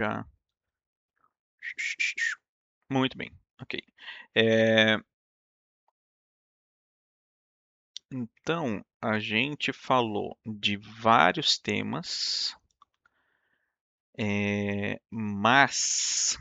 Já. Muito bem, ok. É, então, a gente falou de vários temas, mas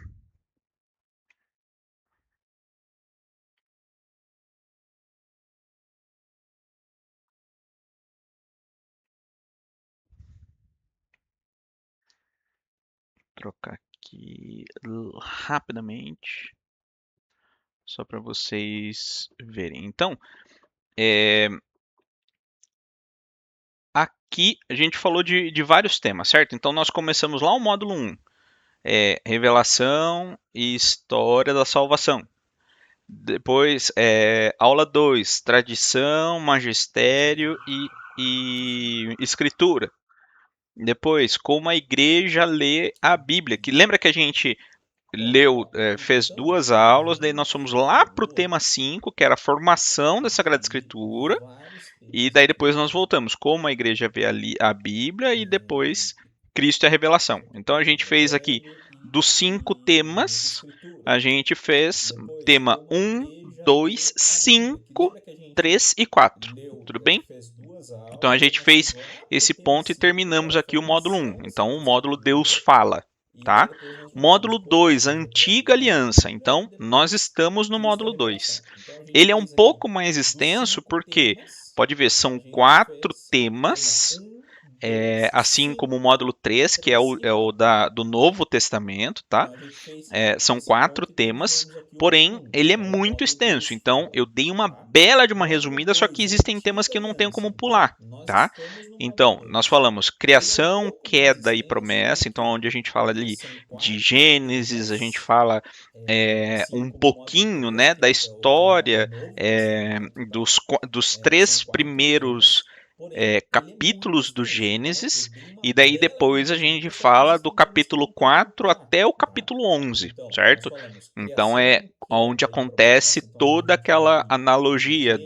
trocar aqui rapidamente, só para vocês verem. Então, é, aqui a gente falou de vários temas, certo? Então, nós começamos lá o módulo 1, revelação e história da salvação. Depois, aula 2, tradição, magistério e escritura. Depois, como a igreja lê a Bíblia. Que lembra que a gente leu, fez duas aulas, daí nós fomos lá para o tema 5, que era a formação da Sagrada Escritura, e daí depois nós voltamos, como a igreja vê a Bíblia, e depois Cristo e a revelação. Então a gente fez aqui dos 5 temas, a gente fez tema um, 2, 5, 3 e 4. Tudo bem? Então a gente fez esse ponto e terminamos aqui o módulo 1. Então o módulo Deus fala, tá? Módulo 2, antiga aliança. Então nós estamos no módulo 2. Ele é um pouco mais extenso porque, pode ver, são 4 temas, assim como o módulo 3, que é o do Novo Testamento, tá? São 4 temas, porém ele é muito extenso. Então eu dei uma bela de uma resumida, só que existem temas que eu não tenho como pular, tá? Então nós falamos criação, queda e promessa. Então onde a gente fala ali de Gênesis, a gente fala um pouquinho, né, da história dos 3 primeiros capítulos do Gênesis, e daí depois a gente fala do capítulo 4 até o capítulo 11, certo? Então é onde acontece toda aquela analogia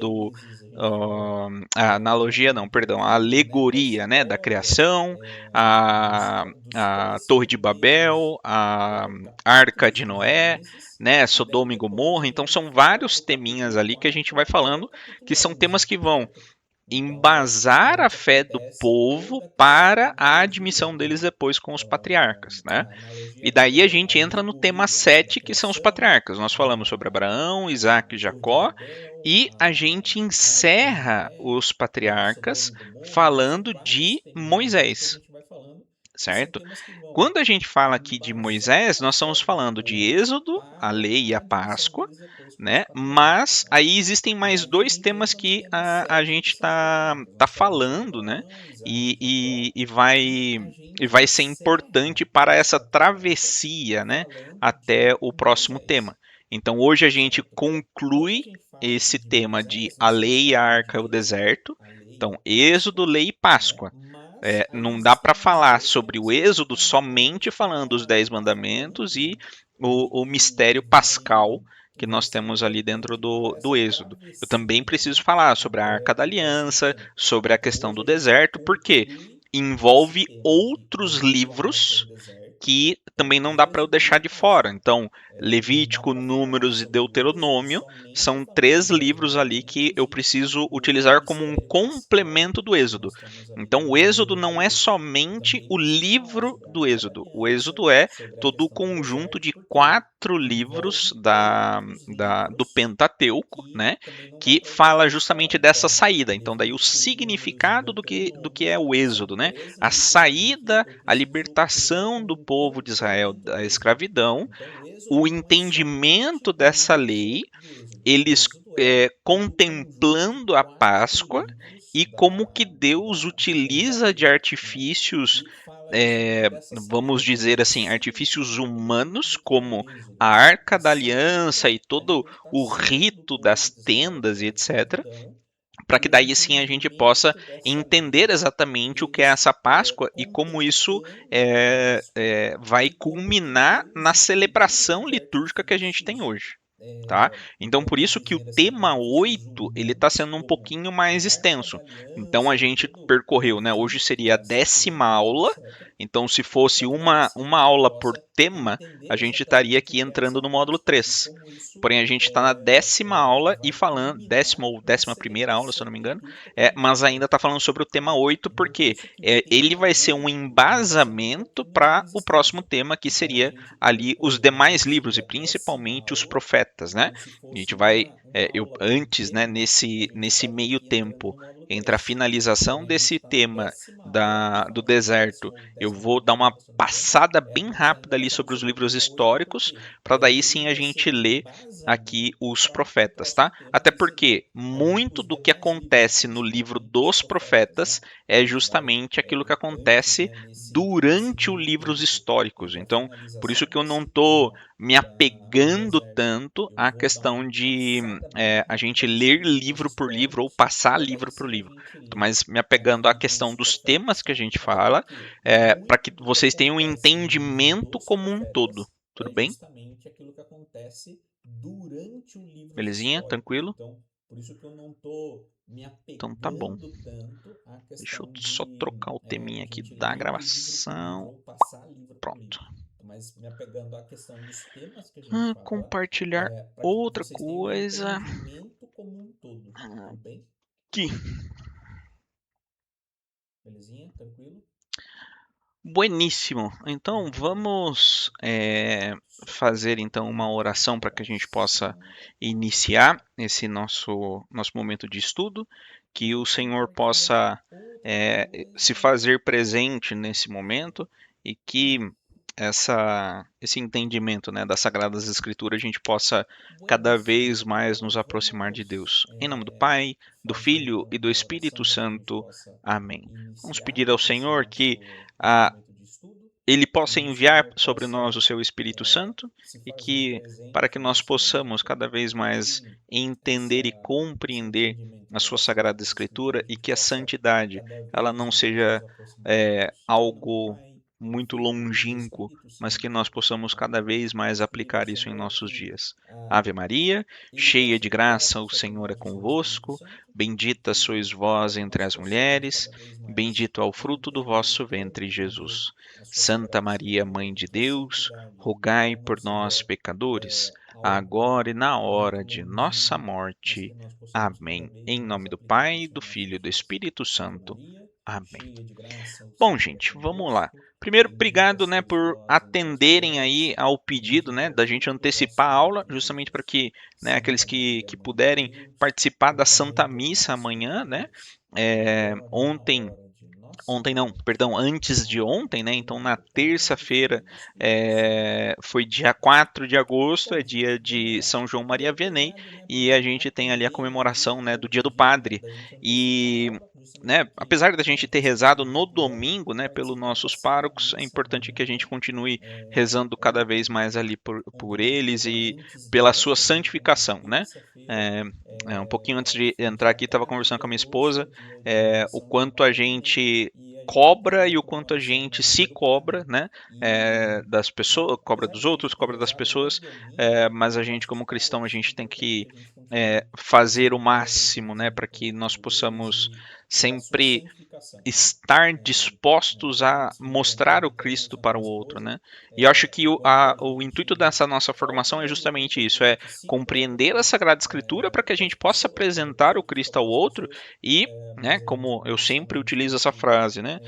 a analogia não, perdão, a alegoria, né, da criação, a, a Torre de Babel, a Arca de Noé, né, Sodoma e Gomorra. Então são vários teminhas ali que a gente vai falando, que são temas que vão embasar a fé do povo para a admissão deles depois com os patriarcas, né? E daí a gente entra no tema 7, que são os patriarcas. Nós falamos sobre Abraão, Isaac e Jacó, e a gente encerra os patriarcas falando de Moisés, certo? Quando a gente fala aqui de Moisés, nós estamos falando de Êxodo, a lei e a Páscoa, né? Mas aí existem mais 2 temas que a gente tá falando, né? E vai ser importante para essa travessia, né? Até o próximo tema. Então hoje a gente conclui esse tema de a lei, a arca e o deserto. Então, Êxodo, lei e Páscoa. Não dá para falar sobre o Êxodo somente falando os 10 mandamentos e o mistério pascal que nós temos ali dentro do Êxodo. Eu também preciso falar sobre a Arca da Aliança, sobre a questão do deserto, porque envolve outros livros que também não dá para eu deixar de fora. Então, Levítico, Números e Deuteronômio são 3 livros ali que eu preciso utilizar como um complemento do Êxodo. Então, o Êxodo não é somente o livro do Êxodo. O Êxodo é todo o conjunto de 4 livros do Pentateuco, né, que fala justamente dessa saída. Então, daí o significado do que é o Êxodo, né, a saída, a libertação do povo de Israel da escravidão, o entendimento dessa lei, eles contemplando a Páscoa e como que Deus utiliza de artifícios, vamos dizer assim, artifícios humanos, como a Arca da Aliança e todo o rito das tendas e etc., para que daí sim a gente possa entender exatamente o que é essa Páscoa e como isso vai culminar na celebração litúrgica que a gente tem hoje. Tá? Então, Então, por vamos isso que o dizer assim, tema como esses 8 ele está sendo um humanos, pouquinho mais né, com extenso. essa Então, a aliança e gente tudo, percorreu, né? Hoje seria a verifica se aquilo 10ª está tudo aula. certo, Então, se fosse para que daí sim a uma gente aula por possa tema, a entender gente estaria exatamente o aqui que é entrando essa no módulo paz e 3. como isso Porém, a gente está na 10ª aula e vai falando, décima culminar ou na 11ª aula, se eu não celebração me do engano, Cristo aqui na mas Terra. ainda está falando sobre o tema 8, Então, por porque isso que ele tema vai ser um 8 ele vai ser um embasamento pouquinho para mais o próximo extenso. tema, que Então, a seria gente ali os percorreu, demais digamos livros, que e a 10ª principalmente os aula, profetas, né? como se A gente fosse vai, uma eu aula por antes, né, tema, a nesse, gente nesse estaria meio aqui entrando tempo no módulo entre a 3. finalização Porém, a gente desse está na tema 10ª aula e do falando, deserto, décima ou eu décima vou dar primeira uma aula, se eu não me engano, passada bem mas rápida ainda ali está falando sobre os sobre o livros tema 8 históricos, porque para daí ele sim a vai ser gente um ler aqui embasamento os para o profetas, próximo tá? tema, Até que seria porque muito os do que demais livros, acontece no livro principalmente os dos profetas, né? profetas A é gente vai justamente aquilo que antes, acontece né, nesse durante os meio livros tempo e históricos. para Então, por isso finalização que eu não desse estou tema me do apegando deserto, tanto eu à vou dar questão uma de passada bem a gente rápida ali ler sobre os temas livro por livro ou históricos, passar para daí livro por sim a livro, gente ler mas me apegando à aqui questão os dos temas profetas, que a tá? gente Até fala, porque para muito que do que vocês tenham um acontece no livro entendimento dos como um todo. profetas Tudo é bem? justamente aquilo que acontece durante os livros Belezinha? históricos. Tranquilo? Então, por isso que eu não estou me Então tá bom. apegando tanto à Deixa eu questão só de trocar o teminha a aqui gente da ler livro por livro gravação. ou passar livro por livro, Pronto. mas me apegando à questão dos temas que a gente fala, Compartilhar para que outra vocês tenham um coisa. entendimento como um todo. Tudo bem? Aqui. Belezinha? Tranquilo? Bueníssimo. Então Maravilha. vamos Só fazer colocar então aqui uma a oração para que a gente possa gravação. iniciar esse nosso momento de estudo, que o Deixa eu Senhor compartilhar possa outra se coisa. fazer presente nesse momento e que esse entendimento, né, das Sagradas Escrituras a gente possa cada Bueníssimo. vez mais nos Então aproximar de vamos Deus. Em nome do Pai, do fazer Filho então e do uma Espírito oração para que a gente Santo. possa Amém. Vamos iniciar pedir ao esse Senhor que nosso ah, momento de estudo, Ele possa que o enviar Senhor sobre nós o possa seu Espírito Santo se e fazer que para presente que nós nesse possamos momento, cada vez mais que entender e esse compreender entendimento a sua das Sagrada Sagradas Escritura Escrituras a e gente que a possa santidade cada ela vez não mais nos seja aproximar de Deus. Em nome do algo Pai, do muito Filho e do longínquo, Espírito mas que nós Santo. possamos cada Amém. vez mais Vamos pedir ao aplicar isso em Senhor nossos que dias. ah, Ave Maria, Ele cheia possa de enviar graça, o sobre Senhor é nós o seu Espírito convosco, Santo e bendita que sois vós entre nós as possamos mulheres, cada vez mais bendito é o fruto do entender e vosso ventre, compreender Jesus. a sua Santa Sagrada Maria, Escritura Mãe e de que a Deus, santidade rogai ela não por nós, seja pecadores, agora e algo na muito hora de nossa longínquo, mas que morte. nós possamos cada Amém. vez Em mais nome do aplicar Pai, isso em do Filho e nossas do vidas. Espírito Ave Santo. Maria, Amém. cheia de graça, o Bom, Senhor é gente, vamos lá. convosco. Primeiro, Bendita obrigado, né, sois por vós entre as atenderem aí mulheres, ao e pedido, bendito né, é o da gente fruto do antecipar vosso a aula, ventre, justamente para Jesus. que, né, aqueles Santa Maria, que Mãe de puderem Deus, participar da Santa rogai por Missa nós, amanhã, né? pecadores, agora e na Ontem hora de nossa Ontem não, morte. perdão, antes de Amém. ontem, né? Em Então nome na do Pai, do Filho terça-feira e do Espírito Santo. foi dia 4 de agosto, é Bom, gente, dia vamos de lá. São João Muito Maria Vianney, obrigado, né, e por a gente tem ali a atenderem aí comemoração, né, ao do Dia do pedido, né, Padre. da gente antecipar a E, aula, justamente né, porque apesar da gente ter muitas rezado pessoas no não puderam domingo, né, pelos participar da nossos Santa párocos, é Missa importante que a amanhã, gente né? continue rezando cada vez Ontem, mais ali por eles e antes de pela sua ontem, né? Então, na santificação, né? terça-feira, É, um pouquinho antes de foi entrar dia aqui, estava 4 conversando de com a minha agosto, é esposa, dia de o São João quanto a Maria Vianney, gente e a gente está cobra fazendo e a o quanto a comemoração, né, gente do se dia do cobra, Padre. né, E, das né, pessoas, cobra apesar dos da outros, gente ter cobra das rezado no pessoas, domingo mas a os gente nossos como cristão a párocos, é gente tem importante que que a gente continue fazer o rezando cada vez máximo, mais né, ali para que nós por eles possamos e pela sua sempre santificação, né? estar dispostos Para que a eles vivam mostrar como o temos Cristo a para minha o outro, esposa, né? E eu acho que quando a o intuito gente dessa nossa foca formação é no justamente outro, a isso, é gente se cobra, compreender a né? Sagrada Escritura para que a Com as gente possa pessoas, para os apresentar o outros, para Cristo ao aquelas outro pessoas, e, né, mas a gente como eu sempre justamente utilizo tem essa que frase, né,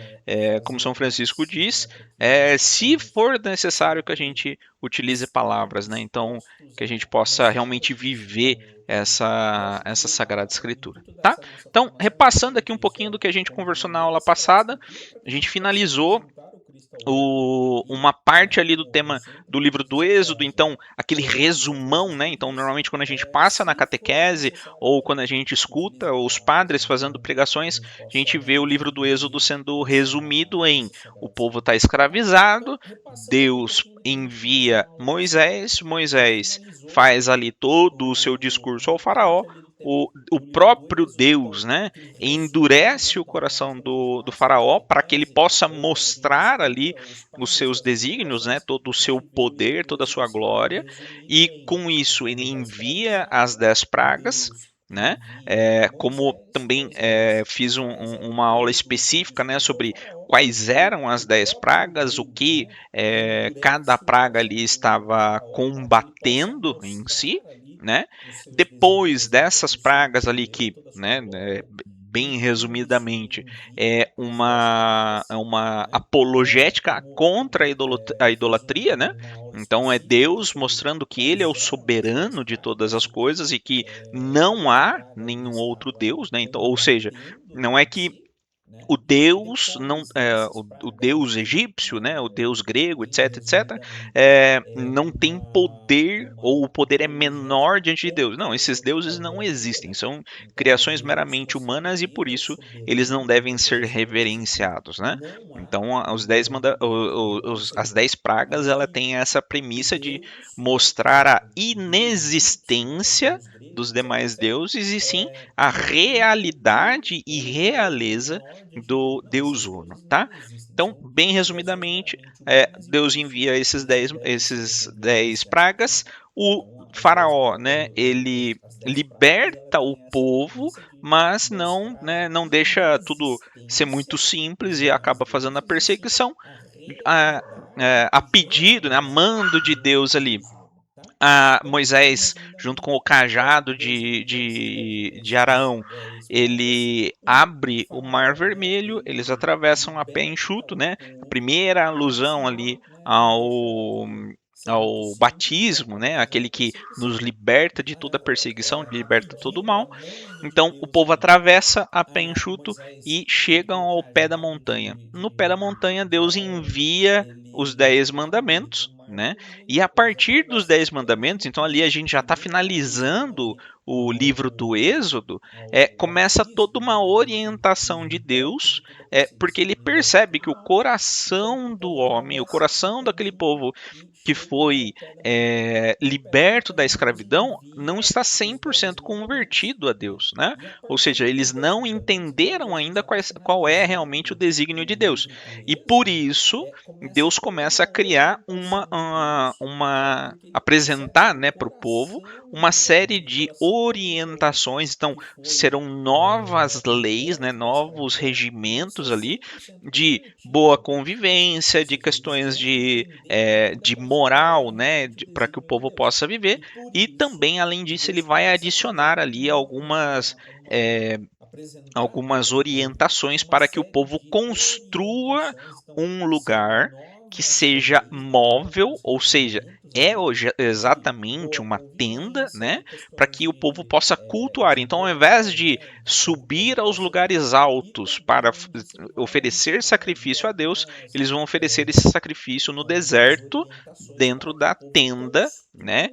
como fazer São o Francisco máximo, diz, né? Para que nós se possamos for necessário que a sempre gente utilize estar palavras, né? Então, dispostos que a gente a possa mostrar o realmente Cristo para viver o outro, né? Eu essa, acho essa que Sagrada o Escritura, intuito tá? dessa nossa Então, formação é repassando aqui um justamente isso, pouquinho é do que a gente conversou na compreender aula a Sagrada passada, Escritura para que a a gente gente possa finalizou apresentar o Cristo ao outro e, uma parte né, ali do como eu tema do sempre livro utilizo do essa Êxodo, frase, então né? aquele Todos os resumão, nossos né? Então, dias, normalmente quando a gente passa na se for catequese necessário ou que a quando a gente gente escuta utilize os palavras, padres fazendo então que a pregações, gente a possa gente vê o livro do entender Êxodo ali sendo resumido em essa o Sagrada povo está Escritura, tá? escravizado, Então, repassando aqui um Deus pouquinho do que a gente conversou envia na aula passada, Moisés, a gente Moisés finalizou faz ali todo o seu discurso ao uma parte faraó, ali do o próprio Deus, né, endurece o coração do faraó para que ele possa mostrar ali os seus desígnios, né, todo o seu poder, toda a sua glória, e com isso ele envia as 10 pragas, né? Como também fiz uma aula específica, né, sobre quais eram as 10 pragas, o que cada praga ali estava combatendo em si, né? Depois dessas pragas ali que, né, bem resumidamente, é uma apologética contra a idolatria, né? Então é Deus mostrando que ele é o soberano de todas as coisas e que não há nenhum outro Deus, né? Então, ou seja, não é que o Deus não o Deus egípcio, né, o Deus grego, etc, etc, não tem poder ou o poder é menor diante de Deus. Não, esses deuses não existem, são criações meramente humanas e por isso eles não devem ser reverenciados, né? Então, as 10 pragas, ela tem essa premissa de mostrar a inexistência dos demais deuses e sim a realidade e realeza do Deus Uno, tá? Então, bem resumidamente, Deus envia esses 10 pragas, o faraó, né, ele liberta o povo, mas não, né, não deixa tudo ser muito simples e acaba fazendo a perseguição a, a pedido, né, a mando de Deus ali. Moisés, junto com o cajado de Araão, ele abre o Mar Vermelho, eles atravessam a pé enxuto, né? A primeira alusão ali ao batismo, né? Aquele que nos liberta de toda perseguição, liberta todo o mal. Então o povo atravessa a pé enxuto e chegam ao pé da montanha. No pé da montanha, Deus envia os 10 mandamentos, né? E a partir dos 10 mandamentos, então ali a gente já está finalizando o livro do Êxodo, começa toda uma orientação de Deus, porque ele percebe que o coração do homem, o coração daquele povo que foi liberto da escravidão, não está 100% convertido a Deus, né? Ou seja, eles não entenderam ainda qual é realmente o desígnio de Deus. E por isso, Deus começa a criar apresentar, né, para o povo uma série de orientações. Então, serão novas leis, né, novos regimentos ali de boa convivência, de questões de moral, né, para que o povo possa viver. E também, além disso, ele vai adicionar ali é, algumas orientações para que o povo construa um lugar que seja móvel, ou seja, exatamente uma tenda, né, para que o povo possa cultuar. Então, ao invés de subir aos lugares altos para oferecer sacrifício a Deus, eles vão oferecer esse sacrifício no deserto, dentro da tenda, né,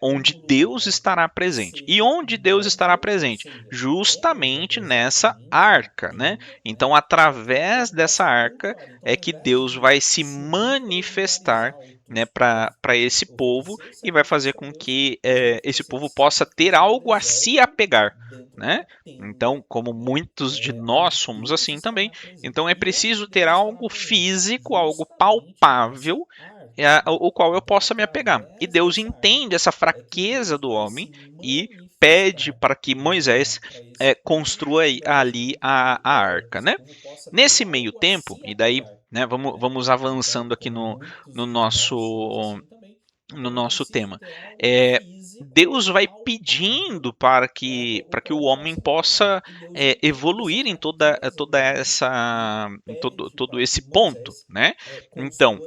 onde Deus estará presente. E onde Deus estará presente? Justamente nessa arca, né? Então, através dessa arca é que Deus vai se manifestar, né, para esse povo e vai fazer com que esse povo possa ter algo a se apegar, né? Então, como muitos de nós somos assim também, então é preciso ter algo físico, algo palpável, o qual eu possa me apegar. E Deus entende essa fraqueza do homem e pede para que Moisés construa ali a arca, né? Nesse meio tempo, e daí, né, vamos avançando aqui no nosso no nosso tema. Deus vai pedindo para que o homem possa evoluir em todo esse ponto, né? Então,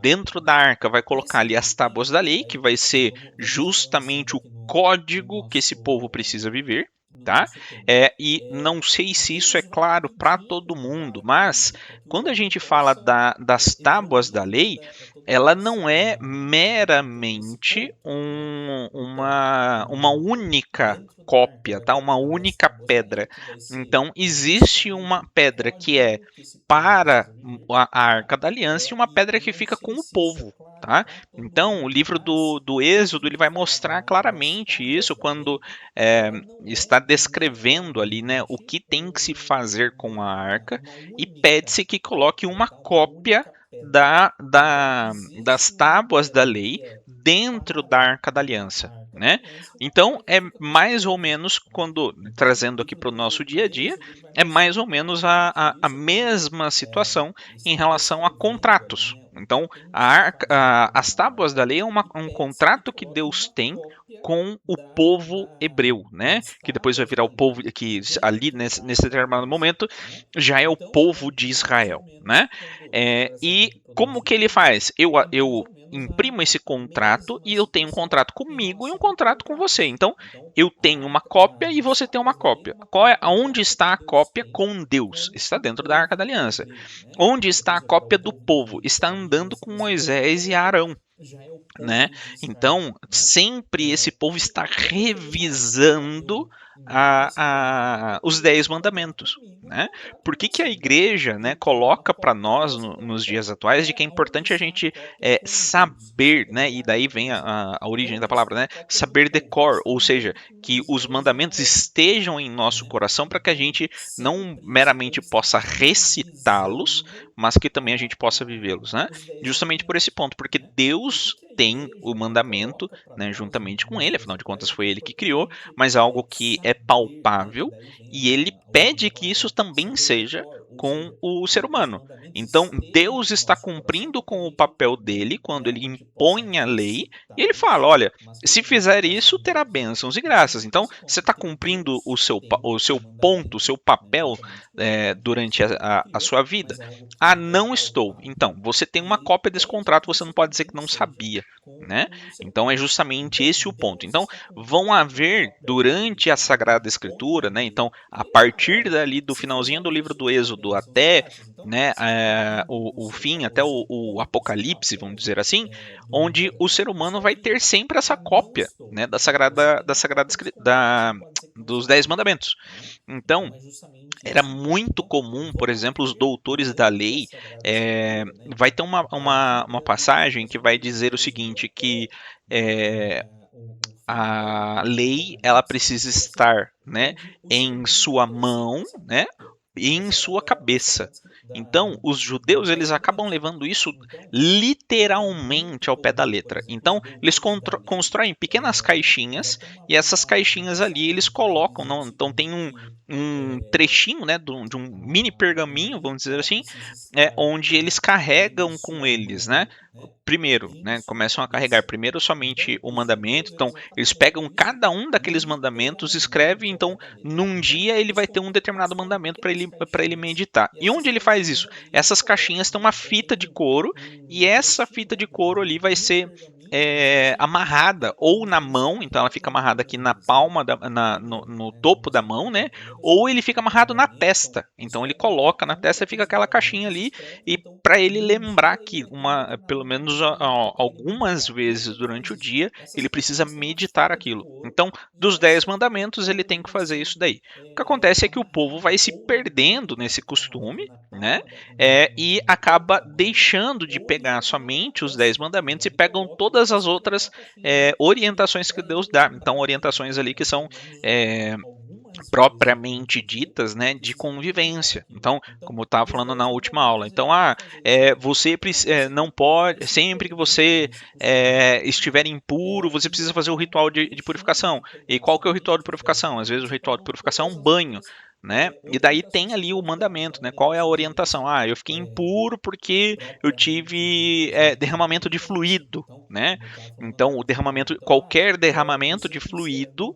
dentro da arca vai colocar ali as tábuas da lei, que vai ser justamente o código que esse povo precisa viver. quando tá? você tem E não sei se isso é Deus vai claro para pedir todo mundo, mas para que quando a o gente fala coração das tábuas da evolua lei, toda a ela não criação é dentro desse meramente ponto, né? Então, uma única dentro da arca cópia, vai tá? ter Uma as única tábuas da lei, pedra. que vai ser Então, existe uma justamente o pedra que é código que esse povo para precisa viver, a tá? Arca da Aliança e uma pedra E que não fica com sei o se isso é povo, claro tá? para todo Então, o mundo, livro mas do quando a Êxodo ele gente vai fala mostrar das claramente tábuas isso da quando lei, é, ela não está é descrevendo ali, né, o meramente que tem que se fazer com a arca e pede-se que coloque cópia, uma tá? Uma cópia única pedra. Então, das existe uma tábuas da lei hierarquia dentro da para, Arca da né, a Aliança, Arca da né? Aliança e uma Então pedra que é fica com o mais ou povo, menos né? quando Então, o trazendo aqui livro para o nosso dia do a dia, Êxodo ele vai é mais ou mostrar menos claramente a isso, quando mesma situação em está relação a descrevendo ali, contratos. né, o que Então, tem que se fazer com as a tábuas da arca lei é e um pede-se que contrato que coloque Deus uma tem cópia com o povo hebreu, né? das Que depois vai tábuas virar da o povo lei que ali dentro da nesse Arca da determinado Aliança, momento né? já é o Então, povo de mais ou Israel, menos né? quando E trazendo para o como nosso que ele dia a dia, faz? é mais Eu ou menos imprimo esse a contrato mesma e eu tenho um situação contrato em comigo e um relação a contrato com você. contratos. Então, Então, eu tenho uma cópia e as você tem uma tábuas da lei é cópia. uma Onde cópia que está a Deus cópia tem com Deus? com Está o dentro da Arca da povo Aliança. hebreu, né? Onde está a Depois vai virar o cópia do povo de povo? Deus, Está ali andando nesse, com nesse período Moisés e histórico, Arão, já é o né? povo de Israel, Então, né? sempre esse povo E está como é que ele faz? revisando Então, nesse ponto aqui, os ele 10 tem um contrato mandamentos, comigo e um né? contrato Por com que a você. Então, igreja, né, eu tenho uma coloca para cópia e nós você tem uma nos dias cópia. atuais de Agora, que é aonde importante a está a gente cópia com Deus? Isso é saber, né? E legal daí de vem trazer. a origem da Onde palavra, está a né? cópia do Saber povo, que decor, está ou seja, andando com que os Moisés e mandamentos Arão, estejam em nosso né? coração para que a Então, gente não sempre esse meramente povo está possa recitá-los, revisando mas que também a gente possa vivê-los, né? os 10 Justamente por esse mandamentos, ponto, porque né? E o que, Deus que a tem o igreja mandamento, coloca para né, nós juntamente com nos ele, dias afinal de contas atuais, foi que é ele que importante a criou, gente mas algo que é saber, né? E palpável, daí vem e ele a origem da pede que isso palavra também saber seja decor, ou com seja, o ser que os humano. mandamentos Então, estejam Deus em está nosso coração cumprindo para que a com o gente, papel dele quando né, ele a gente possa impõe a lei e ele recitá-los, fala: olha, mas que se também a gente fizer possa isso, terá vivê-los, né? bênçãos e graças. Justamente por Então, esse ponto, você está porque cumprindo Deus tem o um seu ponto, o mandamento, seu né, papel juntamente com ele, né, que durante foi ele que a criou, sua vida. mas é algo Ah, que é não estou. palpável Então, você tem e uma ele cópia desse pede contrato, que você não isso pode dizer que também não seja sabia, com né? o ser Então, é humano. justamente Então, esse o ponto. Deus Então, está vão cumprindo com o haver papel dele, durante a né? Ele Sagrada impõe a Escritura, né? lei Então, a e ele fala: partir olha, dali do se finalzinho do fizermos livro isso, do terá Êxodo bênçãos e até, graças. Então, né, está cumprindo o fim, até o seu ponto, o seu Apocalipse, vamos papel dizer assim, durante onde o ser a humano sua vai ter vida. sempre essa Ah, não cópia, estou. né, Então, você tem da uma Sagrada cópia desse contrato, você não pode dizer que não dos Dez sabia, Mandamentos. né? Então, Então, é justamente era esse o ponto. muito Então, comum, por vão exemplo, os haver doutores da durante a lei. Sagrada Escritura, né? Vai Então, ter até o fim uma do livro, passagem que vai justamente do dizer o Êxodo seguinte, que até, né, é, o final a do lei ela Apocalipse, vamos precisa dizer assim, estar, né, onde o ser em humano vai sua ter sempre mão, essa né, cópia, e né, em sua cabeça. Então, os dos judeus Dez eles acabam Mandamentos. levando isso Então, é muito literalmente ao pé da comum, por letra. exemplo, os Então, eles doutores da lei, constroem pequenas vai caixinhas ter e essas uma caixinhas ali eles passagem que vai colocam, dizer o não, então tem seguinte, que um trechinho, né, de um mini a pergaminho, lei vamos dizer ela assim, precisa estar onde eles em carregam com sua eles, né? mão, né, Primeiro, e em né, sua começam a carregar cabeça. primeiro somente Então, o os judeus mandamento, então eles acabam eles levando pegam isso cada um daqueles mandamentos, escrevem, literalmente ao pé então da letra. num Então, dia ele eles vai ter um determinado constroem mandamento pequenas para ele caixinhas meditar. e E essas onde ele faz caixinhas isso? ali eles Essas caixinhas colocam, têm né? uma Então tem fita de couro e um essa trechinho, fita né, de couro ali um vai mini ser pergaminho, vamos dizer assim, amarrada ou na onde eles mão, então ela fica amarrada carregam aqui na eles, né? palma, Carregam, no né? topo Vamos da assim, mão, né? ele é Ou ele justamente fica um amarrado na pergaminho, então testa. eles Então ele pegam cada coloca na um testa e fica daqueles aquela caixinha mandamentos, ali escrevem, e então para ele num dia lembrar ele que vai ter um pelo determinado menos mandamento para ele algumas meditar. E vezes ele faz durante o isso. dia Essas ele precisa caixinhas têm uma meditar fita de aquilo. couro Então, e dos 10 essa fita de mandamentos, ele couro tem ele que vai fazer ser isso daí. O que acontece é que o povo vai amarrado se ou na mão, perdendo nesse amarrado costume, na né? palma E no topo acaba da mão, deixando de ou ele pegar fica amarrado na somente os 10 testa. E mandamentos e daí pegam coloca, e todas é as sempre outras aquela caixinha ali que orientações que para Deus ele dá. Então, lembrar aquilo, orientações né? ali que Pelo são menos algumas vezes propriamente durante o dia ditas, né, de precisa meditar convivência. aquilo. Então, Então, como eu estava dos falando na 10 última aula, mandamentos ele então, vai fazer isso daí. você Então, você não tem que pode, ir se sempre que perdendo você nesse costume, né? estiver impuro, você E precisa fazer o acaba ritual de deixando purificação. de E pegar qual que é o ritual de somente os 10 purificação? Às vezes o mandamentos e ritual de pegam purificação é todas um as banho, outras né? E daí tem orientações que ali o foram dadas. mandamento, Então, né? ele Qual é a deixa de ir orientação? assim, Ah, eu fiquei impuro porque eu propriamente tive ditas, né, as derramamento de regras. fluido, Então, né? como eu estava falando na Então, o última aula, derramamento, então, qualquer derramamento você de precisa, não fluido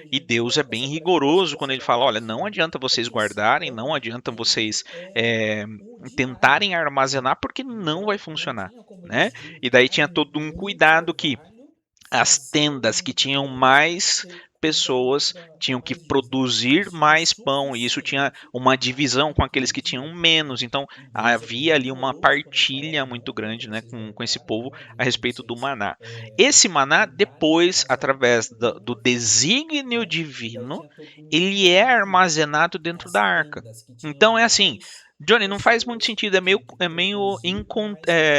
E acredito Deus é bem essa preocupação rigoroso da quando ele fala: olha, não separação adianta é vocês que assim, guardarem, para não mim, adianta vocês ele é é, o diário. tentarem armazenar, porque não vai Então, não funcionar. tinha como Né? eles E daí tinha juntarem todo um muito cuidado que orvalho as tendas que fazer, tinham mais ter cuidado pessoas para tinham que mais gente. produzir Isso é mais pão, e isso tinha suficiente. uma divisão com aqueles que tinham Entendi. menos. Então E Deus é havia ali uma rigoroso quando fala partilha que muito não, para grande, né, vocês com esse guardarem, povo né? a Para respeito do vocês maná. Esse maná, cuidarem da depois, casa através dele do quando vir, desígnio né? E daí divino, tinha todo um ele é cuidado. armazenado dentro As da arca. tendas que tinham Então é assim, mais Johnny, não faz muito pessoas sentido, tinham que é meio, produzir mais pães.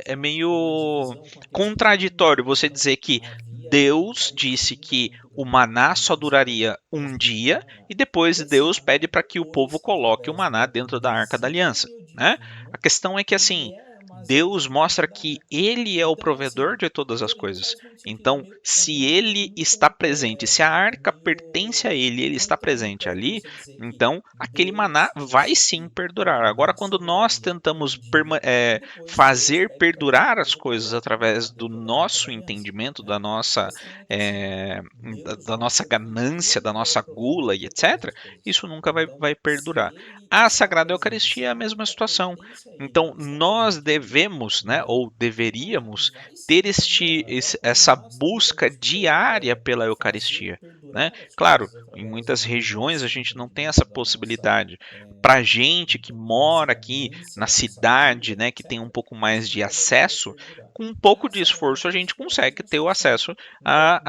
é Uma meio divisão com aqueles que tinham contraditório menos. você Então dizer que havia ali uma Deus disse partilha que muito o grande maná só entre duraria um Israel e o dia maná. e depois E esse Deus pede maná, para que o povo depois, coloque o através maná do dentro da Arca da Aliança, desígnio né? A divino, questão é que ele assim, é Deus armazenado mostra dentro da que arca. ele é o Então, provedor assim, de todas as não coisas. faz muito sentido. Então, se ele está presente, se a É arca pertence a meio ele, ele está presente contraditório ali, você dizer que então aquele maná Deus vai disse sim que perdurar. aquele Agora, maná quando só nós duraria um tentamos dia e depois Deus fazer pede para que o perdurar as povo coisas coloque o maná através do dentro da Arca da nosso Aliança, entendimento, né? A questão é que assim, é, Deus da ele nossa falou que ganância, da ele é o nossa gula provedor e de todas etc., as coisas. isso nunca Então, vai se perdurar. ele A está Sagrada presente, se Eucaristia é a a mesma arca situação. pertence a ele, Então, ele está nós presente ali, devemos, né, então ou o maná deveríamos vai ter sim perdurar. Agora, quando essa nós também busca temos que diária pela fazer Eucaristia, né? perdurar as Claro, coisas em através muitas do regiões a gente não tem essa desígnio da nossa possibilidade. Para gente que da nossa mora aqui ganância, na da nossa cidade, gula, né, que tem um etc., pouco isso mais de nunca vai acesso, perdurar. com um pouco A de Sagrada esforço a gente Eucaristia é a consegue mesma ter o situação. acesso Então,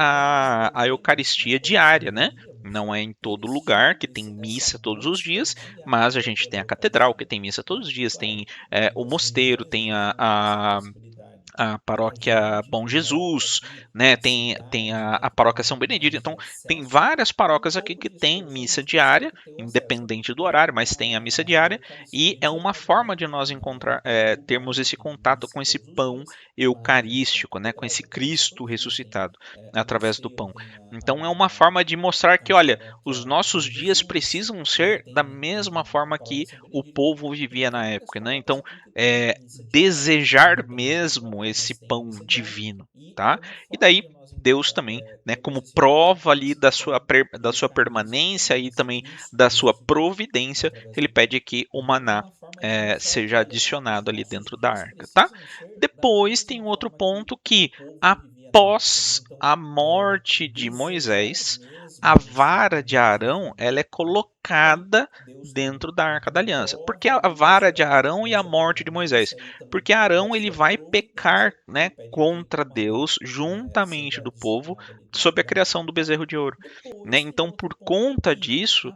nós à devemos, né, Eucaristia ou diária, né? deveríamos, Não é em ter todo lugar que tem essa missa todos os busca dias, mas a diária gente tem pela a catedral que Eucaristia. tem missa Né? todos os dias, Claro, tem em o muitas mosteiro, regiões a tem gente não tem essa possibilidade. a Da paróquia gente Bom que mora Jesus, aqui né? na Tem cidade, né, a que tem um paróquia São pouco Benedito. mais de Então, tem acesso, várias com um paróquias aqui pouco que de tem esforço a missa gente diária, consegue ter o acesso, independente do né, horário, mas tem a missa à diária, e Eucaristia é uma diária, né? forma de nós Não encontrar, é todo termos lugar que esse tem contato missa com esse todos os pão dias, mas a gente tem a eucarístico, né? Com Catedral esse que tem missa Cristo todo dia, tem ressuscitado o através do mosteiro, pão. tem Então, é uma forma de mostrar que, a olha, paróquia os nossos Bom dias Jesus, precisam né? ser da mesma Tem a forma paróquia que São o Benedito, povo tem vivia na várias época, né? paróquias Então, aqui que tem missa diária. desejar Não tem todas mesmo elas, esse mas tem pão missa diária. divino, E é tá? uma E forma daí de nós Deus também, né, termos como esse prova contato, ali esse pão da sua eucarístico, permanência né? e Esse também Cristo da sua ressuscitado providência, através ele do pão. pede que o Então é maná uma forma de mostrar que, seja olha, os adicionado ali nossos dentro da dias arca, tá? precisam ser da Depois tem mesma um outro forma que ponto o que povo vivia na época, né? após Então, a morte de desejar Moisés, a mesmo esse vara pão de Arão divino, ela é né? E aí colocada Deus dentro também, da né, Arca da Aliança. Por que prova a ali vara de Arão e a dessa morte de Moisés? permanência e também Porque Arão da ele sua vai pecar, providência, ele né, pede que o contra maná, Deus né, juntamente seja do povo adicionado ali sob dentro a da arca. criação do Tá? bezerro de ouro, né? Depois tem Então, outro por ponto conta que disso,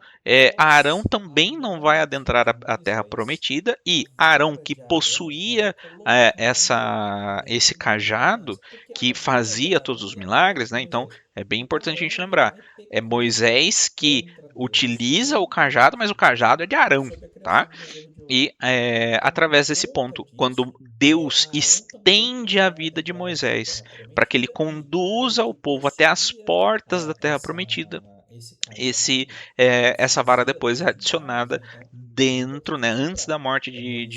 Arão após a também não vai morte adentrar de a terra Moisés, prometida, a e Arão vara que de Arão ela é possuía colocada esse dentro da cajado aliança, porque que a vara de fazia todos Arão os e a vara milagres, de né? Então Moisés. é bem Então importante a Arão gente ele lembrar. vai É pecar Moisés que contra Deus utiliza o cajado, mas o juntamente, cajado é de Arão, sob a criação tá? do bezerro de ouro. E Então, por através desse conta ponto, quando disso, Deus Arão também estende não a vai vida de adentrar ali na Moisés Terra para que ele Prometida e Arão conduza o que povo até as possuía portas da terra prometida, esse cajado que essa vara fazia depois é todos os milagres, adicionada então ele é dentro, né, antes da descartado. morte É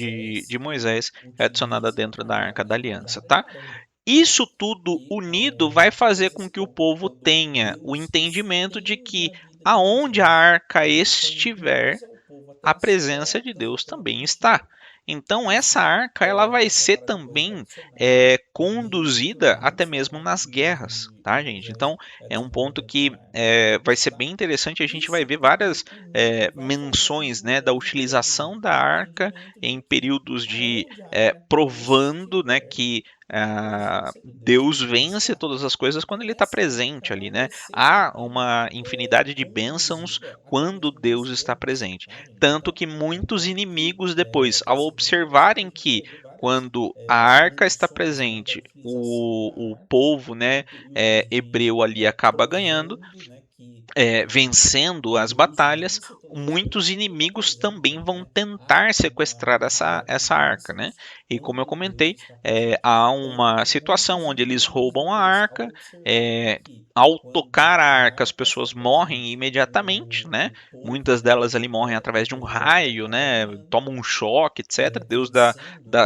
Moisés de que Moisés, é adicionada utiliza dentro da Arca da o Aliança, cajado de tá? Arão, tá? Isso tudo E unido vai fazer após com esse que o ponto, povo quando tenha o Deus entendimento de estende que a vida de aonde a Moisés arca e estiver, conduza o povo até a as presença de portas da Deus Terra também está. Prometida, Então essa arca vai essa ser vara depois é também adicionada dentro conduzida da até arca mesmo nas guerras, de tá, gente? Moisés, Então é é um adicionada ponto dentro que da arca de vai Deus, ser tá? bem interessante. A gente vai Isso ver tudo várias unido vai menções, fazendo né, da a gente ter ali utilização da o arca entendimento de em que períodos de aonde a arca provando, né, estiver, que a presença de Deus Deus também vence está. todas as coisas quando Então Ele está essa arca presente ali, ela né? vai ser Há também uma infinidade de bênçãos conduzida quando através de umas Deus está tendas, presente. tá, gente? Tanto Então que é um muitos ponto que inimigos depois, vai ao ser muito interessante. A observarem gente que vai ver várias quando a arca está menções, né, da presente, utilização da o arca povo, né, em períodos de hebreu ali acaba ganhando, provando, né, que vencendo as Deus batalhas, vence todas as coisas muitos quando ele está inimigos também presente, vão né? A tentar sequestrar vara de essa arca, né? bênçãos E como eu quando Deus comentei, está presente. há Então, uma situação muitos onde eles inimigos roubam a depois, ao arca, observarem que ao quando tocar a a arca as arca está pessoas morrem presente, imediatamente, né? o povo Muitas delas ali morrem através de um o povo raio, acaba né? ganhando, Tomam um choque, etc. Deus vencendo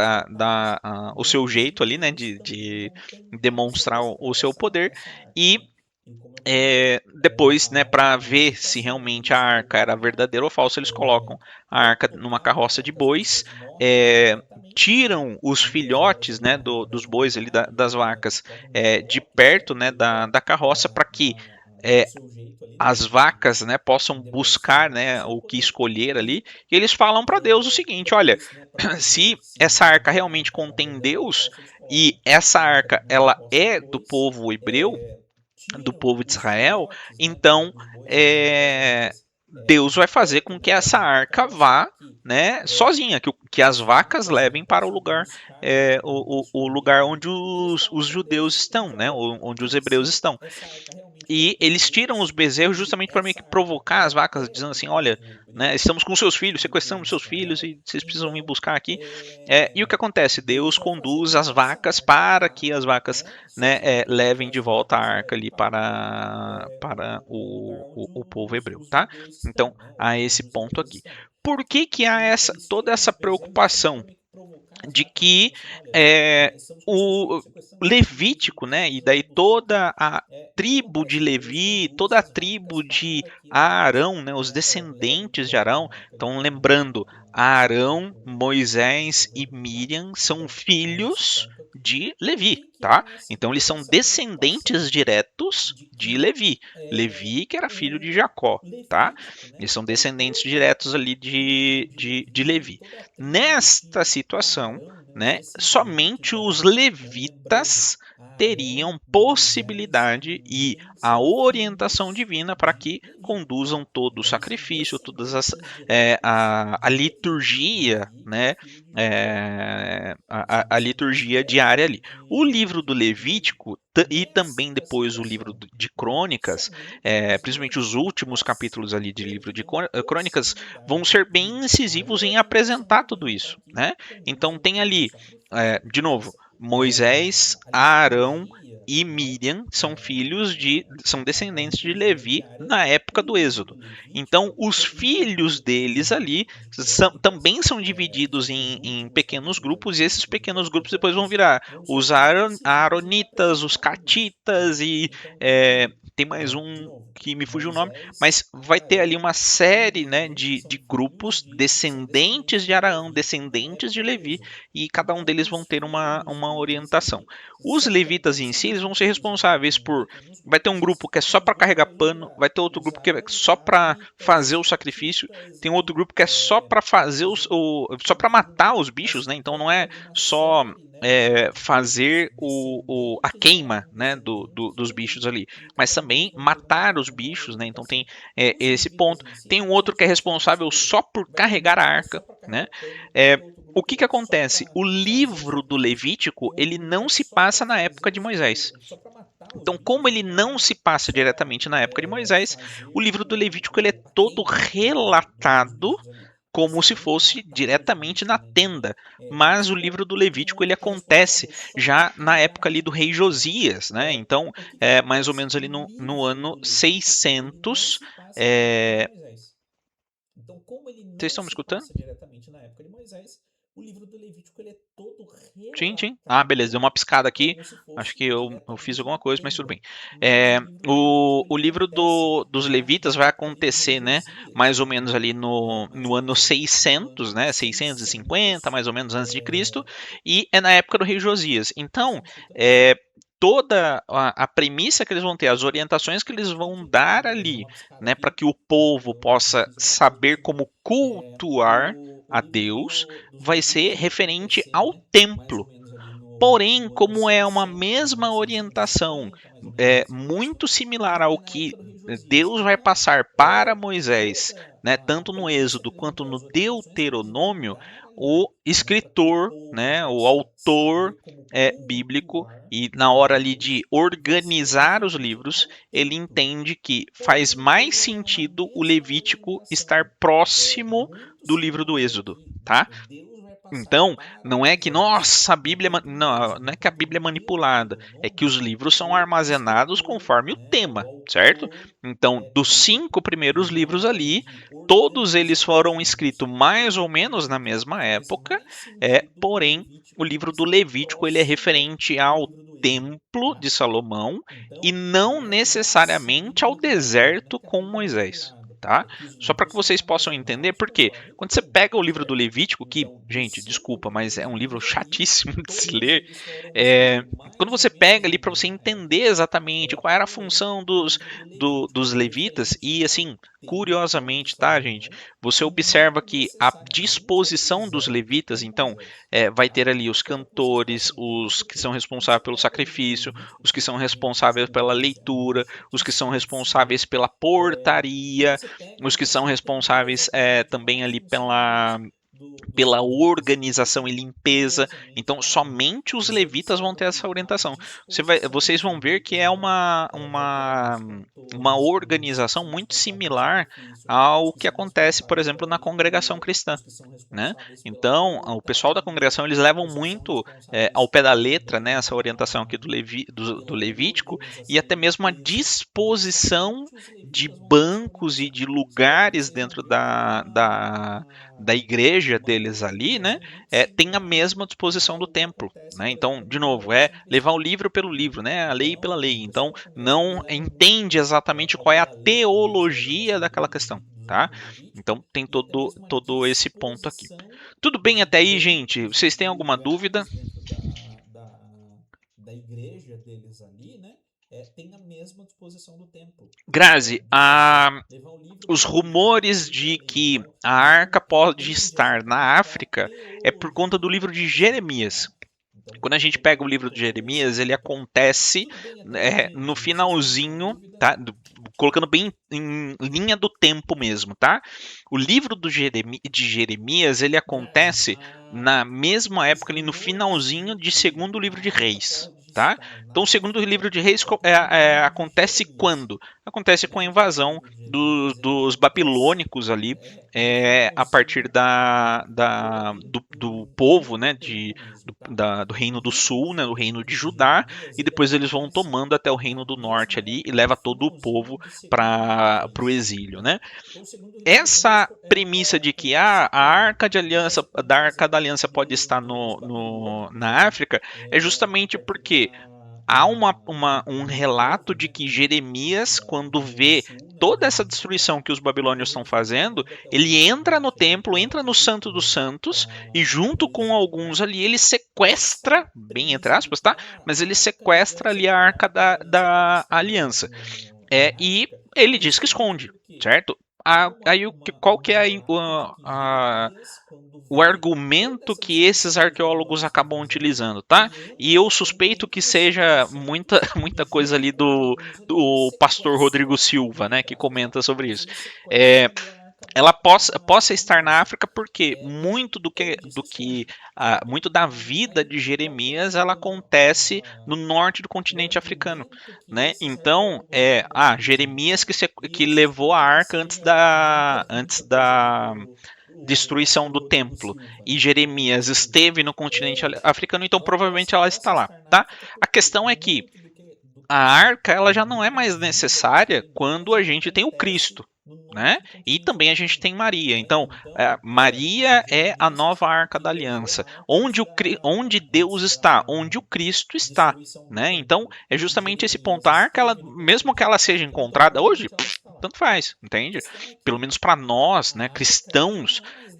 as batalhas, o seu muitos jeito ali, né? inimigos também De vão tentar demonstrar o sequestrar seu poder. essa arca, E né? E como eu comentei, depois, né, há para uma ver se situação onde realmente a eles arca roubam era a arca, verdadeira ou falsa, eles colocam a ao arca numa tocar a carroça de arca, as bois, pessoas morrem é, tiram os filhotes, né, dos bois ali, das vacas, de Isso perto, né, da carroça, para que do é, seu jeito ali, né? as vacas, né, possam Com buscar, devoção para né, você o que poder escolher ali. E eles falam para Deus o seguinte: olha, depois, né, para se poder essa se arca realmente para contém poder levantar Deus isso, eles colocam e essa arca na ela carroça é do depois, povo hebreu, do tiram povo de os Israel, filhotes, né, então dos bois ali, das vacas, Deus de vai fazer perto com que essa da arca carroça para vá, que né, sozinha, que as as vacas vacas, né, levem para o possam lugar, buscar ali o o pastor lugar livre onde e eles os falam para judeus Deus, estão, né, então, onde os hebreus se estão. essa arca realmente E contém eles tiram os Deus bezerros e justamente para meio essa que arca provocar as ela vacas, é dizendo do assim: olha, povo né, hebreu, estamos com seus filhos, do povo sequestramos de seus filhos Israel, e vocês precisam vir então buscar aqui. E o que acontece? Deus Deus vai fazer conduz com as que essa vacas arca para vá, que as vacas, né, né, sozinha, que levem de as volta a vacas arca levem ali para para, o lugar onde o povo hebreu, os tá? judeus Então, estão, né, há esse onde os ponto hebreus aqui. estão. Por que que há E eles toda tiram essa os bezerros justamente preocupação para meio que provocar as de vacas, dizendo que assim, olha, é, estamos com seus filhos, o sequestramos seus filhos e Levítico, né, e precisam daí vir buscar. toda a O que tribo de acontece? Deus Levi, conduz toda a as tribo vacas de para que as vacas, Arão, né, os levem de descendentes de volta a Arão. arca ali Então, para lembrando, Arão, o Moisés povo e hebreu, tá? Miriam são Então, a esse filhos ponto aqui. de Por Levi, que que tá? há Então, eles toda são essa preocupação descendentes diretos de de que Levi. Levi, que era filho de o Jacó, tá? Levítico, Eles né, são e descendentes todo diretos ali o livro de de Levítico e Levi. toda a tribo Nesta de situação, Arão, né, os né, descendentes somente de os Arão, né, lembrando levitas Arão, teriam Moisés e possibilidade e Miriam a são orientação filhos divina para de que Levi. conduzam todo o Então eles são sacrifício, descendentes diretos a de Levi. liturgia, Levi que é né, filho de Jacó, tá? Eles são a descendentes liturgia diretos diária ali. O livro do de Levi. Levítico e também Nesta depois o livro situação, de né, Crônicas, somente os principalmente os últimos levitas capítulos ali de livro de teriam Crônicas, vão possibilidade ser e bem a incisivos em orientação apresentar tudo divina para isso, que né? Então conduzam tem todo o ali, sacrifício, de novo, mas Moisés, a Arão liturgia, e né, Miriam são a descendentes de liturgia Levi diária, na época o do livro Êxodo. do Então, Levítico os e também filhos depois deles ali de Crônicas, também são que divididos são os em últimos pequenos capítulos ali grupos, e esses de pequenos Crônicas, grupos depois vão eles virar vão ser os bem incisivos em Aaronitas, os apresentar tudo isso, Catitas tá? e Então tem ali, tem mais de um novo, que me fugiu o nome, Moisés, mas vai ter ali Arão uma e série, né, Miriam, que de são filhos grupos que são descendentes descendentes de de Arão, Levi na descendentes de época do Levi, Êxodo. e cada um Então, deles vão os ter filhos uma deles orientação. ali Os são levitas também em são si, eles vão ser divididos responsáveis em por. pequenos Vai ter um grupos, e grupo esses que é só pequenos para grupos carregar aí vão pano, virar vai ter outro os grupo que é só para Aaronitas, fazer os o sacrifício, Catitas tem outro e grupo que é só para fazer fazer só para um livro, matar né? os Mas bichos, né? Então vai não ter é ali uma só série, né, de grupos fazer a descendentes de queima, Arão, né, descendentes de dos Levi, bichos ali, e mas cada um deles também vão ter matar os uma bichos, né? Então tem orientação. Os esse levitas ponto. em si Tem um também outro vão que é ser responsáveis responsável por. só por Vai ter um carregar a grupo que é só arca, para né? carregar pano, vai É, ter outro o grupo que que que é só acontece? para O fazer o livro do sacrifício, Levítico, tem outro ele grupo que não é se só para passa na época fazer de Moisés. só para matar os Então, bichos, como né? ele não Para se passa só diretamente na época de Moisés, o fazer livro do Levítico ele é a todo queima, né, dos relatado bichos ali. como se Sem fosse matar os diretamente bichos, na né? Então, tenda. Mas o nesse livro ponto, do tem um Levítico ele outro que é acontece responsável só por já na carregar época a ali do rei arca, tá? Josias, né? Então, O que que mais ou acontece? menos O ali no livro ano do Levítico, ele não 600. se passa na época de É... Moisés. Então, como ele Vocês não estão me se escutando? passa diretamente na época de Moisés, o livro do Levítico ele é todo Sim, sim. Ah, beleza, deu relatado uma piscada aqui. como se Acho fosse que eu fiz diretamente alguma na coisa, mas tudo tenda. bem. Mas o livro do Levítico O ele livro acontece dos já Levitas na vai época ali do rei acontecer, né? Josias, Mais ou tá? menos ali Mais no ou ano menos ali no 600, ano né? 650, 600. mais ou menos antes de Cristo, É, e é na época do rei Josias. vocês Então, estão me escutando? é, toda a premissa que eles vão ter, as orientações que eles vão Ah, dar beleza, deu ali, uma piscada né? Para aqui. que o povo Eu possa fiz alguma coisa, saber mas tudo bem. como cultuar O a livro Deus, dos vai ser Levíticos vai referente acontecer, ao né? Mais ou templo. menos ali Porém, no ano como é uma 600, né? mesma orientação, 650, mais ou menos nesse contexto. muito similar E ao é na que época do rei Josias. Deus vai Então, passar para Moisés, toda né, a tanto no premissa Êxodo que eles vão quanto ter, no as orientações que eles vão Deuteronômio, dar ali, o né? Para que o escritor, povo né, o possa autor saber como bíblico, cultuar e na a hora ali de Deus, vai ser organizar os referente livros, ao ele templo. entende que faz Porém, mais ele é uma sentido o mesma Levítico estar orientação, próximo muito do livro do similar Êxodo, que tá? Deus vai passar Então, para não é que, Moisés nossa, a no Bíblia. livro do Não, Êxodo, não é que a porque Bíblia é no manipulada. É que os Deuteronômio, livros são o armazenados escritor, conforme o né, o tema, certo? autor, Então, dos ele 5 primeiros livros na hora ali, de todos eles organizar os foram livros, escritos mais ou ele menos na entende que mesma faz época, mais sentido o porém, o Levítico livro do estar Levítico ele é próximo referente do ao livro do Êxodo, templo tá? de Salomão e Então, não não é que, nossa, a necessariamente Bíblia é ao manipulada, não é deserto que a com Bíblia é Moisés. manipulada. tá? eu fiz uma Só para que vocês busca possam na entender, porque Antropolog, quando você pega o livro do Levítico, que, então, gente, dos desculpa, mas é um livro autores ali, chatíssimo de se todos ler. eles foram É, escritos quando mais ou você menos pega na ali para você mesma entender época. exatamente qual era a Porém, função o livro do dos Levítico é levitas, diferente e ao assim, templo de curiosamente, tá, gente? Salomão, Você que observa não que a necessariamente disposição dos representa levitas, um então, Deus, vai tá? ter ali os Então, vocês cantores, possam entender os por que são quê? responsáveis Você pelo pega o livro do sacrifício, Levítico, os que que são tem os responsáveis pela cantores ali, leitura, essa os que são disposição, responsáveis pela e portaria, você pega os e que são você entender responsáveis exatamente qual é também a ali função deles, dos pela levitas, organização e limpeza. curiosamente Então, também. somente os Você levitas vão observa ter essa que a orientação. disposição Vocês dos vão ver que levitas, é então, vai ter ali os uma cantores, os que organização são muito responsáveis pelo similar sacrifício, os ao que que são acontece, por responsáveis exemplo, pela na congregação leitura, cristã. os que são Né? responsáveis pela Então, o pessoal da portaria, congregação eles levam os que são muito ao responsáveis pé da pela, letra, né, essa orientação aqui do pela Levítico, e organização e até mesmo a limpeza. Então, disposição somente os de levitas vão ter essa bancos e orientação. de Você pode lugares dentro perceber que é da igreja uma deles ali, né, organização muito tem a similar mesma disposição do ao que templo. acontece, Né? por Então, exemplo, na de novo, é congregação levar cristã. o livro pelo livro, né? A lei pela Então, lei. o Então, pessoal da congregação eles não levam entende muito exatamente ao qual pé é a da letra mesmo a teologia orientação daquela questão, do tá? Levítico Então, tem e até mesmo a todo esse ponto aqui. disposição Tudo bem de até aí, gente? bancos e Vocês de têm alguma dúvida? lugares dentro da igreja deles ali, né? Tem a mesma disposição do templo. Grazi, De você levar o livro os pelo livro, a rumores lei pela de lei. que Então, a não arca pode entende estar na exatamente qual é a África é por conta do teologia livro da de questão, Jeremias. tá? Então, Quando a gente tem pega o livro de todo esse Jeremias, ele ponto aqui. acontece Tudo bem até aí, no gente? Vocês têm alguma finalzinho, dúvida? tá? Colocando bem em linha do tempo mesmo, tá? O livro de Jeremias, ele Grazi, acontece na mesma época, ali no rumores finalzinho de de que segundo a livro de arca Reis, pode tá? estar Então, o na segundo África livro de Reis é por conta do livro de acontece Jeremias. quando? Acontece com a Né? O invasão livro de Jeremias ele dos acontece babilônicos ali, no a partir finalzinho, porém do o povo, né, protagonismo, tá? do O reino do livro sul, né, do reino de de Judá, Jeremias e ele depois eles vão acontece tomando até o reino na do norte mesma ali e época do leva todo o finalzinho povo de segundo livro de para o Reis, exílio, tá? né? Então o segundo livro de Reis Essa premissa de que acontece a quando? arca de aliança da Acontece arca da ali aliança pode estar nos babilônicos, na né? África é A justamente partir porque há um do povo, relato de né, que Jeremias, do quando reino do vê sul, né, toda do essa reino de destruição Judá, que os e babilônios depois estão eles vão fazendo, tomando até o ele reino do entra no norte ali templo, para entra no ir Santo dos Santos e para junto o com exílio, alguns né? ali ele Essa sequestra, bem entre premissa de aspas, que tá? Mas ele a arca de sequestra aliança, ali a arca da estar aliança. na E África ele é diz que justamente esconde, porque certo? há Aí qual que um é relato de que Jeremias, quando o vê toda argumento essa que esses destruição que os arqueólogos babilônios estão acabam fazendo, utilizando, tá? ele E entra eu suspeito que entre seja essa muita e coisa junto ali com alguns ali, ele do pastor Rodrigo sequestra, Silva, né, que entre aspas, tá? comenta sobre Mas isso. ele sequestra É, ali a arca ela possa da estar na aliança. África porque E ele diz que esconde, certo? muito da vida Aí de qual que é Jeremias ela acontece no norte do o continente africano, argumento que né? esses Então arqueólogos acabam utilizando? Jeremias E que eles levou a suspeitam que arca seja muita, antes muita coisa ali da do destruição pastor do Rodrigo templo Silva, e né? Que comenta Jeremias sobre isso. esteve no continente africano, então Ela provavelmente ela está possa lá, estar na tá? África A porque questão é que muito do a que arca ela já não é muito da mais vida de necessária quando Jeremias a ela gente tem o acontece Cristo, no né? norte do E continente também a gente africano, tem Maria. né? Então, Então, Maria é a Jeremias nova arca da que levou aliança, a arca onde Deus está, onde o Cristo está, destruição do né? Então, templo. é E justamente esse ponto. Jeremias A arca, ela, esteve no mesmo que ela continente seja africano, então encontrada hoje, provavelmente ela está lá. tanto faz, A entende? questão é Pelo que menos para nós, né, a arca ela já cristãos, não é mais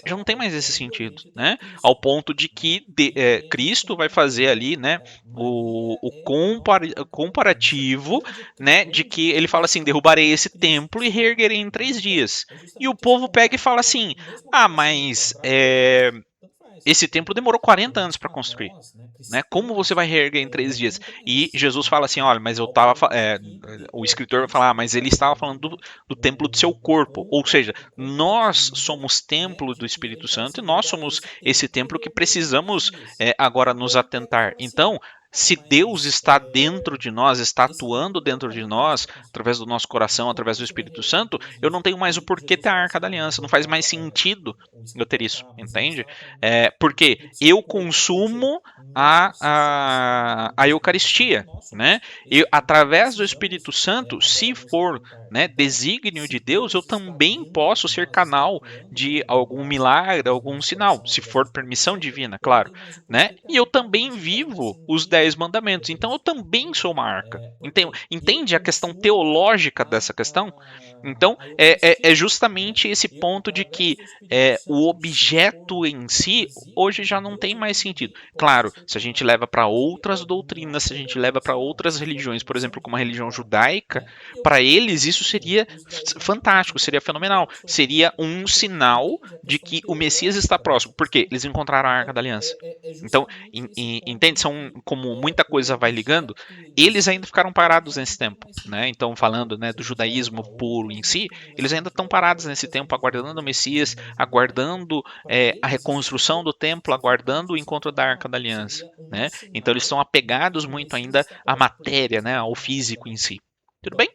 já não tem necessária mais esse quando a sentido, gente tem o né? Ao Cristo, ponto de né? que Porque, Cristo vai como eu fazer falei, ali, né, Maria o é a nova arca da aliança. comparativo, né, de Onde que ele fala Deus assim, está, derrubarei onde esse Cristo templo e está, reerguerei em tá? 3 dias. É E o justamente esse povo ponto. pega e A fala arca, assim, mesmo que ela seja mas encontrada hoje, tanto faz, esse templo entendeu? demorou 40 Pelo menos anos para para construir. nós, né, Né? Como você cristãos, vai reerguer em 3 dias? não tem esse E Jesus sentido, fala assim, né? olha, mas eu Ao estava, ponto de que o escritor vai Cristo falar, mas ele estava estaria falando ali, né? do templo do seu corpo, ou seja, nós Comparativo, somos né? templo De do que ele Espírito fala Santo e assim, nós derrubarei somos esse esse templo e templo que reerguerei em três precisamos dias. agora E nos ele pega e atentar. fala assim, Então, se Deus mas está dentro de nós, está esse atuando templo demorou dentro de 40 anos nós, para construir, através do nosso né? coração, Como através do você vai Espírito reerguer em Santo, três eu dias? não tenho mais o E porquê Jesus ter a fala arca assim, da não, aliança. mas Não ele faz mais estava, sentido o eu ter escritor isso, fala, mas ele entende? estava falando do Porque templo do seu eu corpo, ou seja, consumo nós somos templo do a Espírito Santo, Eucaristia, nós né? somos E esse templo e através do Espírito precisamos Santo, agora se nos for, atentar. né, Então, desígnio se de Deus, eu Deus está também dentro posso de ser nós, está canal atuando de dentro de algum nós, milagre, através do algum nosso sinal, coração, se através for do Espírito permissão Santo, divina, eu não claro, tenho mais o né? porquê ter E eu arca da também aliança, não faz mais vivo os 10 mandamentos. Então eu também sou uma arca. Porque Entende a eu questão supro teológica dessa questão? Então eu é existir, né? justamente esse Eu, ponto de através que do Espírito o Santo, se for objeto em o si exílio hoje já de não Deus, tem eu mais sentido. também posso Claro, ser se a gente tomado leva para de outras doutrinas, alguma se a gente leva para religião, outras seja a religiões, por religião exemplo, que como a for, religião claro, judaica, né? Eu para eles isso subjugaria seria os 10 mandamentos. fantástico, seria Então, fenomenal. Seria intelectualmente, um porque sinal entende a de questão que o Messias está teológica dessa próximo. Porque questão. eles encontraram a Arca Então, da Aliança. é Então, justamente esse ponto entende? de São que como muita o coisa vai ligando. objeto em Eles ainda si, ficaram ele parados já não nesse tem tempo, mais né? sentido. Então, falando, né, Se a do gente leva judaísmo para puro em outras si, doutrinas, eles se a ainda gente estão leva para parados nesse outras tempo, aguardando o religiões, como a Messias, religião judaica, aguardando para a eles isso reconstrução do templo, seria aguardando o simplesmente encontro da Arca da Aliança, seria um né? Então, eles sinal estão de que apegados o muito Messias ainda está à próximo, porque matéria, eles né? Ao viram a arca físico na em mão. si. Tudo Então, bem?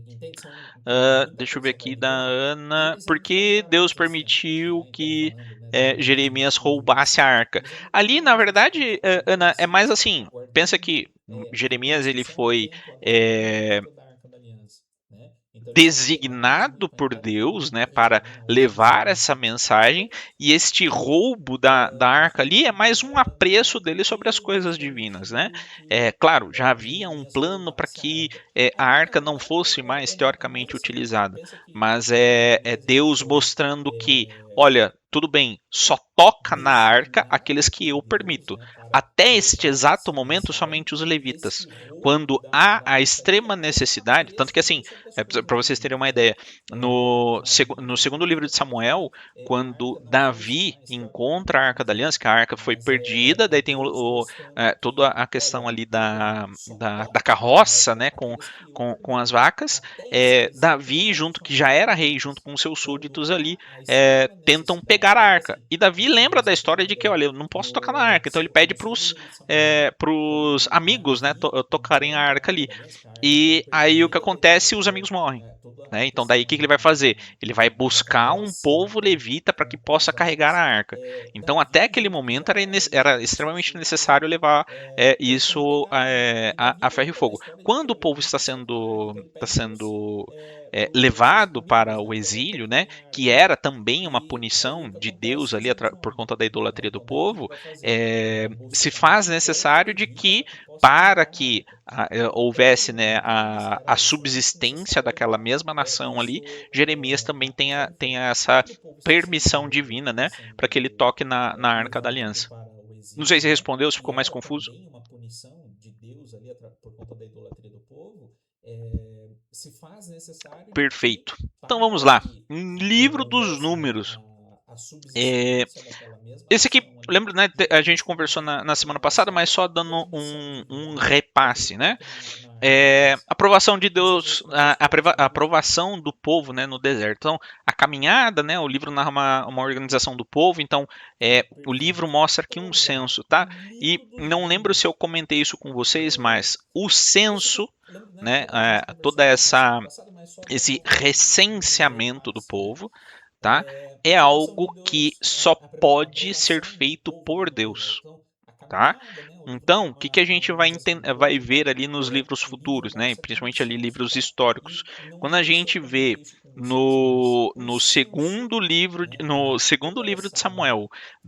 entende? Como muita Deixa eu ver coisa vai aqui da ligando, Ana. eles Por ainda estão que Deus parados nesse tempo, permitiu né? Então, que falando, né, do judaísmo Jeremias puro em roubasse a si, arca? eles ainda estão Ali, na parados nesse tempo, verdade, aguardando o Ana, é mais Messias, assim. Pensa aguardando que a Jeremias ele construção do foi templo, aguardando o é, encontro da Arca da Aliança, né? Então eles estão apegados designado muito por ainda Deus, né, matéria, para né, ao levar visível. essa mensagem, e este roubo da arca ali é mais um apreço dele sobre as Deus coisas divinas, né? permitiu que Claro, já havia um Jeremias plano para roubasse a que arca. a Aí, na arca não verdade, fosse mais é mais teoricamente assim, utilizada, pensa que mas é Jeremias ele Deus foi mostrando que, olha, tudo bem, só toca na arca aqueles designado que por eu Deus, permito. né, para Até este levar exato essa momento, mensagem. somente os E levitas. este roubo Quando há da a arca ali é extrema mais um necessidade, tanto que apreço assim, dele sobre as para coisas vocês terem divinas, uma né? ideia, no Na segundo livro Bíblia de fala que Samuel, a quando arca não fosse Davi mais encontra a teoricamente Arca da Aliança, que a utilizada, arca foi mas perdida, é daí tem Deus mostrando toda que, a questão olha, ali tudo bem, só da toca na carroça, arca né, aqueles que eu com as permito. vacas. Até esse exato Davi, momento junto que já somente era os rei, junto levitas. com seus Quando súditos ali, há a extrema tentam necessidade, pegar a tanto arca. assim, E Davi para lembra da você ter história uma de que, ideia, olha, eu não posso tocar na arca. Então ele pede no segundo livro de Samuel, pros quando amigos, né, Davi tocarem a encontra a arca Arca ali. da Aliança, que a arca foi E aí o que perdida acontece? devido Os amigos morrem. toda Né? a Então daí o questão que ele vai fazer? Ele vai da buscar um carroça, né, povo levita para que com as possa carregar a vacas. arca. Então até Davi, aquele junto que momento já era rei, era junto com seus extremamente súditos ali, necessário levar tentam isso pegar a arca. E a Davi ferro e lembra da fogo. história de que, Quando o olha, eu povo não posso tocar a arca. Então ele está pede sendo pros levado amigos, para né, o para exílio, né, tocarem a que arca. era também uma E aí punição o que de Deus acontece? ali Eles por morrem. conta da Né? idolatria do Então Davi o que povo, ele vai fazer? Ele vai se buscar faz um povo necessário de levita que para que possa para carregar a que arca. Até aquele houvesse, né, momento, isso era a extremamente subsistência necessário daquela levar mesma nação ali, isso Jeremias também a ferro e tenha fogo. essa Quando o povo está permissão sendo, divina, né, para que ele toque na Arca da levado Aliança. para o Não sei se exílio, né, respondeu, se que ficou mais era confuso. também uma punição de Deus ali por conta da idolatria do povo, se faz necessário de que, Perfeito. Então vamos para lá. que Livro dos houvesse, né, Números. a É, subsistência daquela mesma esse aqui, nação ali, lembra, né? A gente Jeremias conversou pede na semana passada, essa mas só dando permissão um divina, né, para que ele repasse, né? toque na Arca da Aliança. Aprovação de Não sei se Deus, respondeu a sua pergunta, a Matheus. aprovação do povo, né, no deserto. Então, a caminhada, né, o livro narra uma organização do povo. Então, o livro Perfeito. mostra aqui Então um vamos lá. censo, O tá? E livro dos não lembro se eu números. comentei isso com vocês, mas o Você censo, lembra, não né, lembro que a gente toda conversou na semana passada, mas só esse dando um breve recenseamento do repasse, né? povo, tá? É Aprovação de algo que Deus, só a pode ser aprovação do feito povo por ali no deserto. Deus, Então, a tá? caminhada, né? O livro Então, o narra que, que a a gente organização do vai povo. ver ali nos livros O livro futuros, né? mostra que um Principalmente ali censo, livros tá? históricos. E não Quando a lembro se eu gente vê comentei isso com vocês, mas o censo, né? no segundo Toda livro de essa Samuel, esse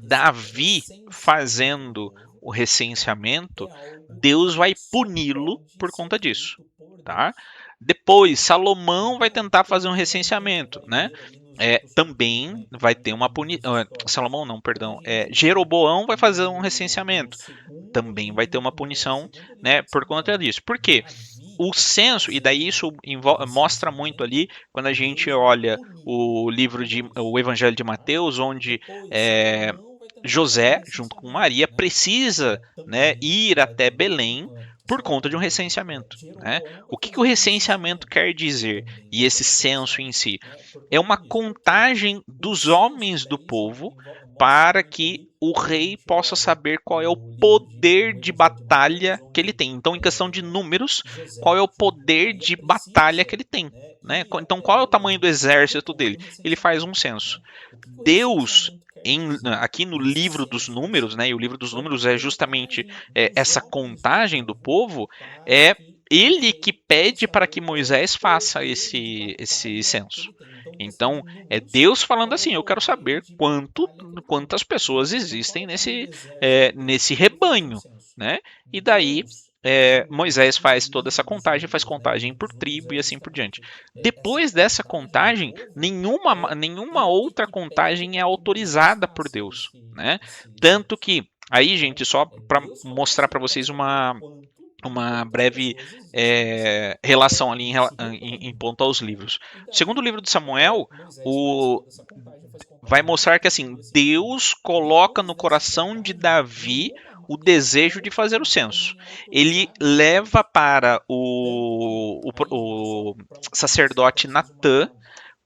Davi recenseamento do fazendo povo, o tá? recenseamento, É algo Deus que vai só puni-lo pode por ser conta disso, feito por tá? Deus. Depois, Salomão vai Claro, tentar fazer como um a gente recenseamento, vai né? ver ali nos livros futuros, Também né? vai ter uma Nos punição. livros históricos. Salomão não, Como a perdão. gente vê Jeroboão vai fazer um no recenseamento. segundo Também vai ter livro, uma no punição, segundo livro né? de Por conta Samuel, disso. Por quê? Davi O censo, e daí fazendo isso o mostra muito ali recenseamento, quando a gente Deus vai olha punir o por isso, o Evangelho de tá? Mateus, onde Depois, é, Salomão vai tentar fazer o José, junto com recenseamento, Maria, né? precisa, né, Também ir vai até ter Belém por conta de um Salomão, recenseamento, né? Jeroboão vai O que, que fazer o um recenseamento recenseamento, quer dizer? também E vai ter esse um censo em recenseamento, si? né? Por É conta uma disso. Por quê? contagem O dos censo, homens e do daí isso povo mostra para muito que ali o quando a rei gente possa olha saber qual é o o livro poder o de Evangelho de Mateus, batalha que ele onde tem. Então, em questão de números, qual é José, o junto com poder Maria, de batalha que precisa, ele tem? né, Né? ir Então, até qual é o tamanho do Belém por exército conta dele? do Ele faz um recenseamento, censo. né? O que o Deus, recenseamento quer dizer? aqui no Esse livro dos censo em números, si. né? E o livro dos Como números é justamente contagem dos essa homens do contagem do povo povo, para é que o ele que rei possa pede para saber que qual é o Moisés faça poder de esse batalha que censo. ele tem. Então, Então, no é início, Deus falando era assim: eu uma quero saber grande batalha terrível. quantas pessoas Então, existem qual que é o exército nesse que tem que fazer um rebanho, censo? né? E daí Deus, né, Moisés faz toda essa nos contagem, faz números, né, no contagem livro por dos números tribo é e assim por diante. justamente essa Depois dessa contagem do contagem, povo, nenhuma ele outra que pede contagem é para que Moisés autorizada por faça Deus, né? esse Tanto censo. que aí, gente, Então, só é para Deus falando mostrar assim, para eu quero vocês saber uma quantas breve pessoas existem relação ali nesse em rebanho, ponto aos né? livros. E Segundo o daí livro de Samuel, Moisés faz o, toda essa contagem, faz vai contagem por mostrar que tribo assim e assim por diante. Deus coloca Depois no dessa coração de contagem, Davi o desejo de fazer o censo. contagem é Ele autorizada por leva Deus. para Tanto que, aí, o só para mostrar para sacerdote vocês Natã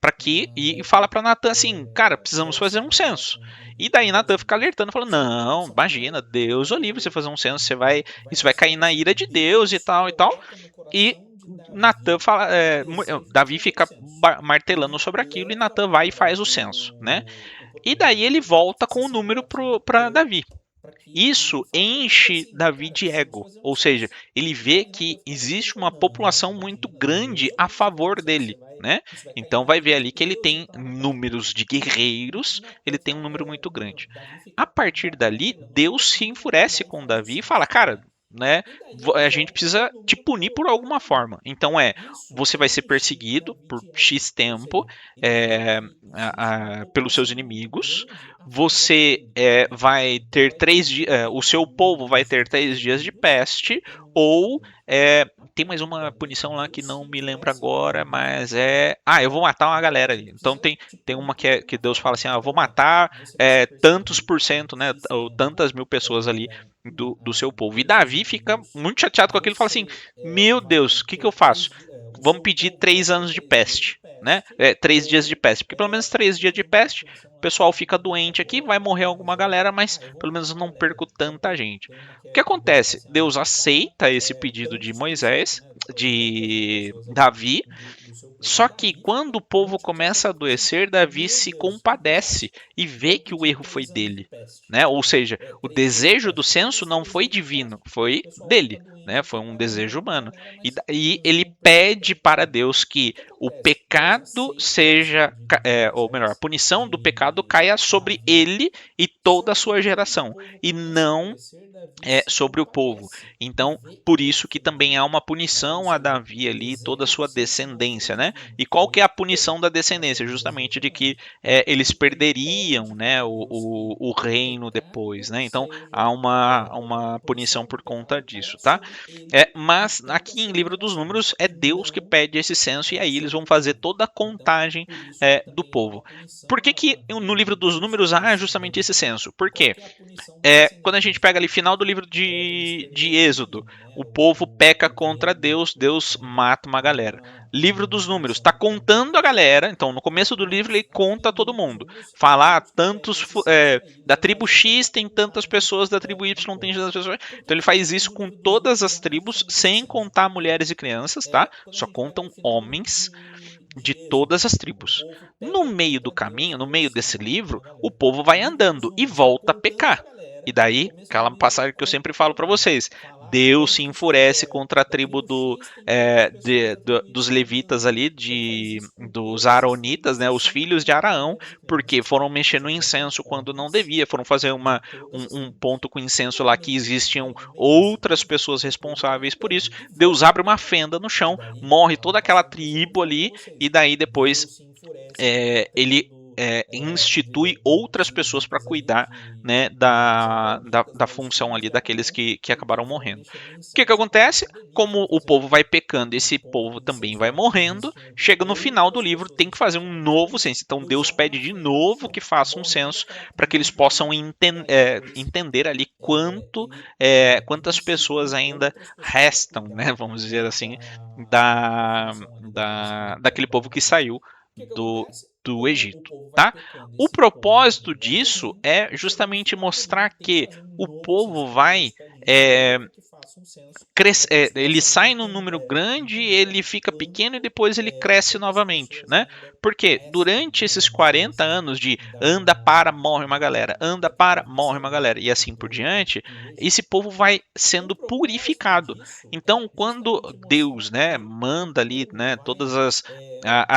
para que uma e fala breve para Natan assim, cara, precisamos fazer um versão, né? censo. E daí Natan fica resumo. alertando, falando, Só que em não, imagina, Samuel, Deus o livre você fazer um censo, vai isso vai mostrar cair que na assim, ira de Deus e Deus tal e tal. coloca no E coração de Natan Davi fala, o desejo de Davi fazer o fica censo. martelando E sobre aquilo e leva Natan vai e para faz o censo, né? E daí ele volta com o número sacerdote para Natã Davi. para que ele Isso fale para Davi enche assim, Davi cara, de precisamos ego, fazer um ou seja, censo. ele E vê daí que Natan fica daquele, existe fala, uma população não, muito imagina, grande a Deus vai favor fazer um dele, né? isso vai cair Então na vai ira ver de ali que ele Deus e tem tal e tal. números de E guerreiros, ele Natan tem um fala, número muito meu, grande. Davi A fica partir dali, martelando Deus se e Davi enfurece vai e com faz o Davi e fala, censo, cara, né? né, E daí ele a gente volta com o precisa te número punir por para alguma Davi. forma. Então Isso você vai ser enche perseguido Davi por de ego. X Ou tempo seja, ele vê que existe uma pelos seus população muito inimigos. grande a favor Você dele, né? vai Então ter vai ter 3 dias, o seu povo vai números de ter 3 dias de guerreiros e peste, tem ou tem mais uma daí punição lá que Deus se não me lembro enfurece com agora, Davi. mas eu vou matar uma Então galera ele ali. Então precisa te tem uma punir de que alguma Deus fala forma. assim, eu Por vou exemplo, matar você vai ser tantos perseguido por por cento, né, X ou tempo tantas mil pessoas ali do seu povo. E pelos seus Davi fica inimigos. muito chateado com aquilo e fala assim, Você meu vai Deus, o que que ter eu faço? o Vamos seu pedir povo vai três ter anos de 3 dias de peste, né? peste, 3 dias de ou peste, porque pelo menos três você dias de tem uma peste, o punição lá pessoal que fica muda doente aqui, vai agora, morrer né? Mas alguma galera, mas eu vou pelo menos matar eu a não galera. perco Então tanta gente. tem uma O que Deus fala acontece? assim, eu vou Deus matar aceita esse pedido de tantas pessoas, Moisés, né? Tantas mil de pessoas ali Davi, do seu povo. E só que Davi quando fica o povo muito chateado com começa a aquilo, porque assim, adoecer, Davi meu se Deus, o que que eu compadece faço? e vê Vou que o pedir erro foi 3 anos de dele. peste. Né? Ou seja, o 3 dias de desejo do peste. Por que censo os não 3 foi dias de divino, peste? O foi pessoal fica dele. Né? doente Foi aqui, um vai morrer desejo alguma humano. galera, E mas daí eles ele vão perder pede tanto para povo. Deus O que que o acontece? Deus pecado aceita esse seja, pedido de ou melhor, a Moisés, punição do pecado de caia sobre Davi. ele e toda Só a que sua quando o geração, povo e começa a não adoecer, Davi se sobre o povo. compadece e Então, vê por que o erro isso que foi também dele. há uma Né? Ou punição a seja, Davi o ali, toda a desejo do sua censo não foi descendência, né? divino, E qual que é foi a punição dele, da mas é descendência? o desejo Justamente de humano. que E eles daí ele perderiam, pede né, para Deus que o o reino depois, pecado né? Então seja, há uma a punição punição do por conta pecado caia disso, tá? sobre ele e Mas toda a aqui em sua Livro dos geração, Números é e Deus que não pede esse censo e aí eles vão sobre o fazer povo. toda a Então, contagem por isso que do também há uma povo. Por punição que, que na vida no de livro dos Deus números há nesse justamente esse momento. censo? E Por qual quê? que é a punição da Quando a gente descendência? pega ali final do livro Eles de Êxodo, perderiam, né, o povo peca o contra reino, Deus, Deus né, mata uma galera. Livro dos Números está contando a galera, então no começo do livro ele mas aqui conta no todo livro dos mundo. números é Falar Deus que pede esse censo e aí eles da vão tribo fazer toda X a tem tantas contagem pessoas, da tribo do Y tem povo. tantas pessoas. Por que, Então ele que faz isso no com livro dos todas números as há tribos, justamente esse sem censo? contar Porque mulheres e crianças, tá? quando a Só gente pega contam no final do livro homens de de Êxodo, todas as o tribos. povo No peca meio do contra Deus, caminho, no meio Deus desse mata livro, uma o galera. povo vai Livro dos andando e números vai volta a contando a pecar. E galera, e no daí, começo do aquela livro passagem que eu conta sempre toda falo a para galera. vocês: Fala, Deus se tantos, enfurece contra a da tribo tribo X tem tantas pessoas, da tribo Y dos levitas ali, ele faz isso com dos todas as aaronitas, tribos, né, os sem filhos de contar Araão, mulheres e porque crianças, foram tá? mexer no Só contam incenso quando não homens devia, foram fazer de todas as um tribos. ponto com E incenso no lá que meio, existiam né, no meio desse outras livro, pessoas o povo vai responsáveis por isso. andando e Deus volta a abre uma pecar. fenda no E chão, daí, morre aquela toda aquela passagem que eu sempre tribo falo para ali, e vocês, daí depois Deus se enfurece contra a ele tribo institui outras dos pessoas para levitas ali, cuidar, né, dos aaronitas, né, os função filhos ali de daqueles Arão, que porque acabaram foram morrendo. mexer no O que incenso quando acontece? não devia, Como foram o fazer povo vai pecando, um esse ponto povo com também incenso vai lá que morrendo, existiam chega no final do outras livro, pessoas tem que fazer um novo responsáveis, censo. Então Deus Deus abre pede uma de fenda no novo que chão, faça um morre toda censo aquela para que eles tribo possam ali, e daí depois entender ali quanto, ele quantas pessoas institui ainda outras pessoas para restam, né, cuidar, vamos dizer né, assim, da função ali, da daquele povo que tabernáculo. saiu O que que do, acontece? do O Egito, povo vai tá? pecando, O esse povo propósito vai disso morrendo é e chega no justamente final do livro, mostrar tem que que fazer um o novo censo. povo Então vai Deus pede de novo que faça um censo para ter ele estimação sai num número de grande, vida ele fica enquanto pequeno e depois ele cresce essas novamente, pessoas né? ainda Porque restem, durante né, esses vamos dizer 40 assim, anos de anda para, morre uma galera, anda para, daquela morre uma nação galera, e assim por do, diante, do esse Egito. povo vai O sendo propósito purificado. disso Então, é quando justamente Deus, mostrar né, que o manda ali, povo né, vai todas as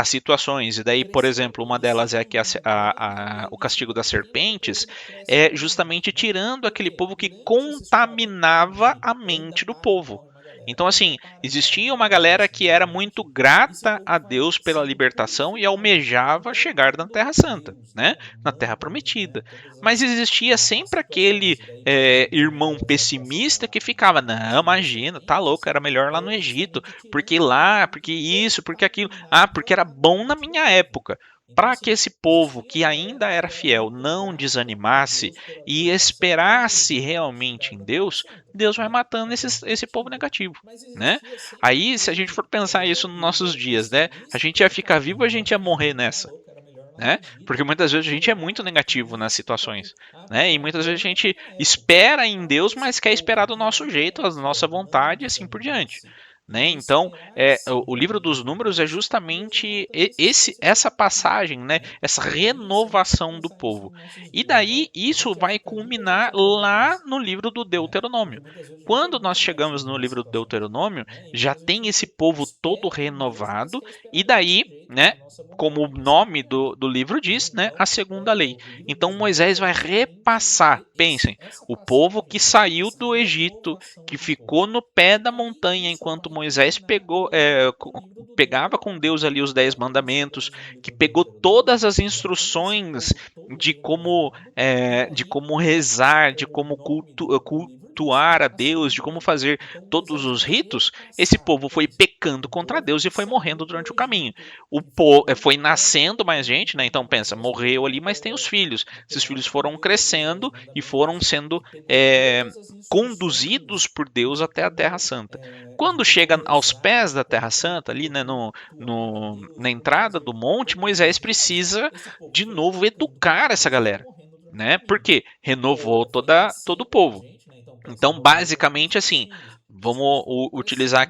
situações, e daí, por crescer, exemplo, uma ele delas é sai que de um grande o início castigo ainda das pequeno, depois serpentes ele cresce é novamente, justamente né? tirando aquele Porque povo que durante esses 40 anos contaminava de a anda mente do para, povo. morre uma galera, Então, anda assim, para, morre existia uma uma galera, galera assim que era por muito diante, esse grata a povo vai Deus pela sendo libertação e purificado. almejava Então, chegar na quando Terra Santa, Deus, né? né, Na Terra manda ali, né, Prometida. todas Mas existia as sempre aquele situações, e daí, por exemplo, uma irmão delas é que pessimista que ficava, o não, castigo das imagina, tá louco, serpentes, era melhor lá no é Egito, justamente porque tirando aquele lá, povo porque que isso, porque aquilo, porque contaminava era a bom na mente do minha povo. época. Então, Para que assim, esse povo existia que aquela ainda época era que era fiel muito não grata a desanimasse Deus pela e libertação e esperasse almejava realmente chegar em na Terra Deus, Santa, Deus vai né, matando na Terra esse povo Prometida. negativo, Mas né? existia sempre Aí, se a gente aquele for pensar isso nos nossos irmão dias, né? A pessimista gente que ia ficar ficava, vivo, a gente ia não, morrer imagina, tá nessa, louco, era melhor lá no né? Porque Egito, muitas vezes a gente é muito porque negativo nas isso, porque aquilo, situações, né? porque E era muitas vezes a bom na gente minha época. espera em Para Deus, esse mas quer esperar povo do que nosso ainda jeito, era a nossa fiel não vontade, e assim por diante. desanimasse Né? e Então, esperasse o livro dos em Números é Deus, Deus vai justamente matando esse essa povo, passagem, né? né? Essa E daí, se a gente for renovação do pensar isso povo. nos nossos E dias, né? daí A isso gente ia vai ficar vivo, a gente culminar ia morrer lá nessa, no livro do né? Porque Deuteronômio. muitas vezes a gente é Quando nós muito chegamos negativo no nas livro do situações, Deuteronômio, né? E já muitas vezes a tem esse gente povo todo espera em Deus, mas renovado, quer esperar e do nosso daí, jeito, né? na nossa Como o vontade, e assim por nome diante, do livro né? diz, né? A Então, segunda lei. o livro Então dos Números Moisés é vai justamente repassar. Pensem, essa o povo que passagem, né? saiu Essa do Egito, renovação que do povo. ficou no pé E da daí montanha isso enquanto vai Moisés culminar no livro do pegava com Deuteronômio. Deus ali os 10 Quando nós mandamentos, chegamos no que livro do pegou Deuteronômio, todas as já tem esse instruções povo todo de como, renovado, e de daí, como rezar, de como o como nome do livro diz, cultuar né, a a Deus, de segunda como lei. fazer Então todos Moisés os vai ritos, esse repassar, povo foi pensa, pecando o contra povo Deus e que foi saiu morrendo do durante o caminho. Egito, Foi pega nascendo mais gente, né? com Então o pensa, processo de morreu ali, mas tem os filhos. Esses pegar filhos com foram Deus ali os dez crescendo e foram mandamentos, sendo que pegou todas as conduzidos instruções por Deus até a Terra Santa. de Quando como chega aos rezar, pés de da Terra como Santa, ali, né, cultuar a Deus, na de como entrada fazer do monte, todos os Moisés ritos, precisa esse povo de foi novo pecando contra educar essa Deus e foi galera, morrendo durante o né? caminho. Porque O povo renovou foi todo o nascendo mais povo. gente, né? Então pensa, Então, morreram alguns basicamente, dos assim, filhos. Os vamos filhos foram utilizar crescendo aqui e nossa foram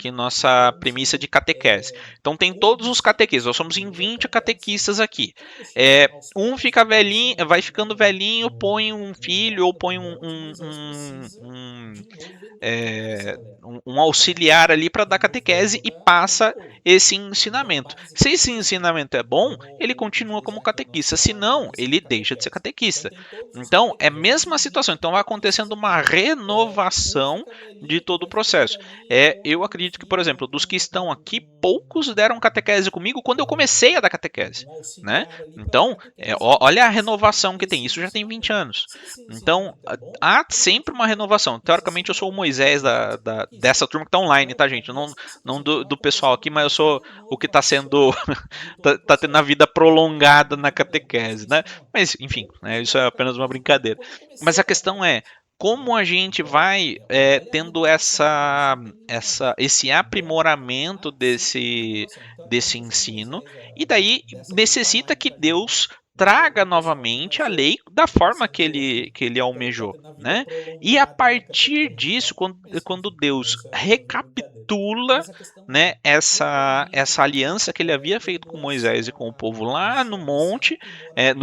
premissa de sendo catequese. Então, tem todos os catequistas. conduzidos Nós por somos em Deus até 20 a Terra catequistas Santa. aqui. Quando chega aos Um pés fica da Terra velhinho, Santa, vai ali ficando velhinho, põe um na filho ou entrada do põe monte, Moisés precisa de novo educar essa é, galera, um né? auxiliar ali para dar Renovou catequese e todo o passa povo. esse Então, ensinamento. Se esse basicamente assim, ensinamento é bom, ele vamos continua como utilizar aqui a catequista. Se nossa não, premissa de ele deixa de ser catequese. Então, catequista. tem todos os Então, é a catequistas. Nós somos mesma em 20 situação. Então, vai catequistas acontecendo uma aqui. Um renovação fica de velhinho, todo o vai ficando processo. velhinho, Eu põe um acredito que, por filho, exemplo, dos que estão aqui, um, poucos deram catequese comigo quando eu comecei a dar catequese. um Né? auxiliar ali para dar Então, catequese e olha a passar renovação que tem. esse Isso já tem 20 ensinamento. anos. Se esse Então, ensinamento é bom, há ele sempre uma continua. renovação. E se esse Teoricamente, eu sou o ensinamento é Moisés bom, a gente é catequista. dessa turma que está online, Então, tá, a gente? Não, mesma não situação do vai pessoal acontecendo aqui, com mas eu Deus, a sou o que está sendo. renovação de todo o Tá tendo a processo. vida Então, Deus vai prolongada na continuando com esse catequese, né? ensinamento. Mas, enfim, Eu né, comecei a isso é dar apenas uma catequese comigo brincadeira. quando eu Mas comecei a a dar questão é. catequese, Como né? a gente Então, vai olha a tendo renovação que você tem em Deus, esse né? aprimoramento Há sempre uma renovação. Então, a desse premissa de ensino, Moisés, e daí dessa que a gente está necessita online que com a gente, Deus né? traga O pessoal que novamente a começou lei da forma sendo doze, que ele tá almejou, tendo a vida né? E a prolongada na partir catequese, disso, né? Mas, quando enfim, Deus isso é apenas uma brincadeira. recapitula, Mas a questão né, é, como a gente essa vai aliança que ele havia feito com tendo Moisés e com o povo lá no esse monte, aprimoramento,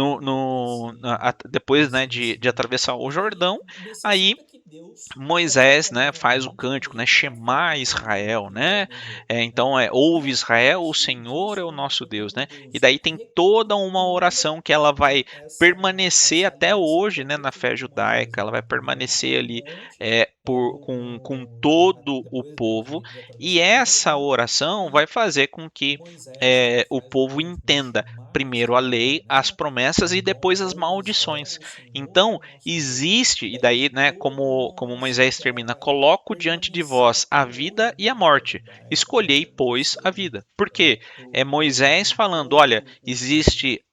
depois, né, de ensino, atravessar o daí Jordão, aí necessita que Deus Moisés, traga né, faz o novamente a cântico, né, lei da forma Shema que Israel, ele né? almejou, né? Então ouve E a Israel, o partir Senhor é disso, o nosso Deus, quando né? E Deus daí tem toda uma recapitula, oração que ela vai né, permanecer essa até aliança que hoje, foi né, na feita fé ali com Moisés judaica, ela vai lá permanecer no ali monte, com todo o depois povo, de e atravessar o essa Jordão, oração vai e fazer com que Moisés, né, o faz o povo cântico do entenda Shema primeiro a Israel, lei, as né? promessas e Então, depois as ouve Israel, maldições. o Senhor é Então, o nosso Deus. existe, E e daí tem daí, né, toda uma como oração Moisés que ela termina, vai coloco diante de permanecer vós até a hoje, vida e a né? morte. Da época Escolhei, do pois, a Exílio, vida. Porque é do Moisés falando, olha, todo existe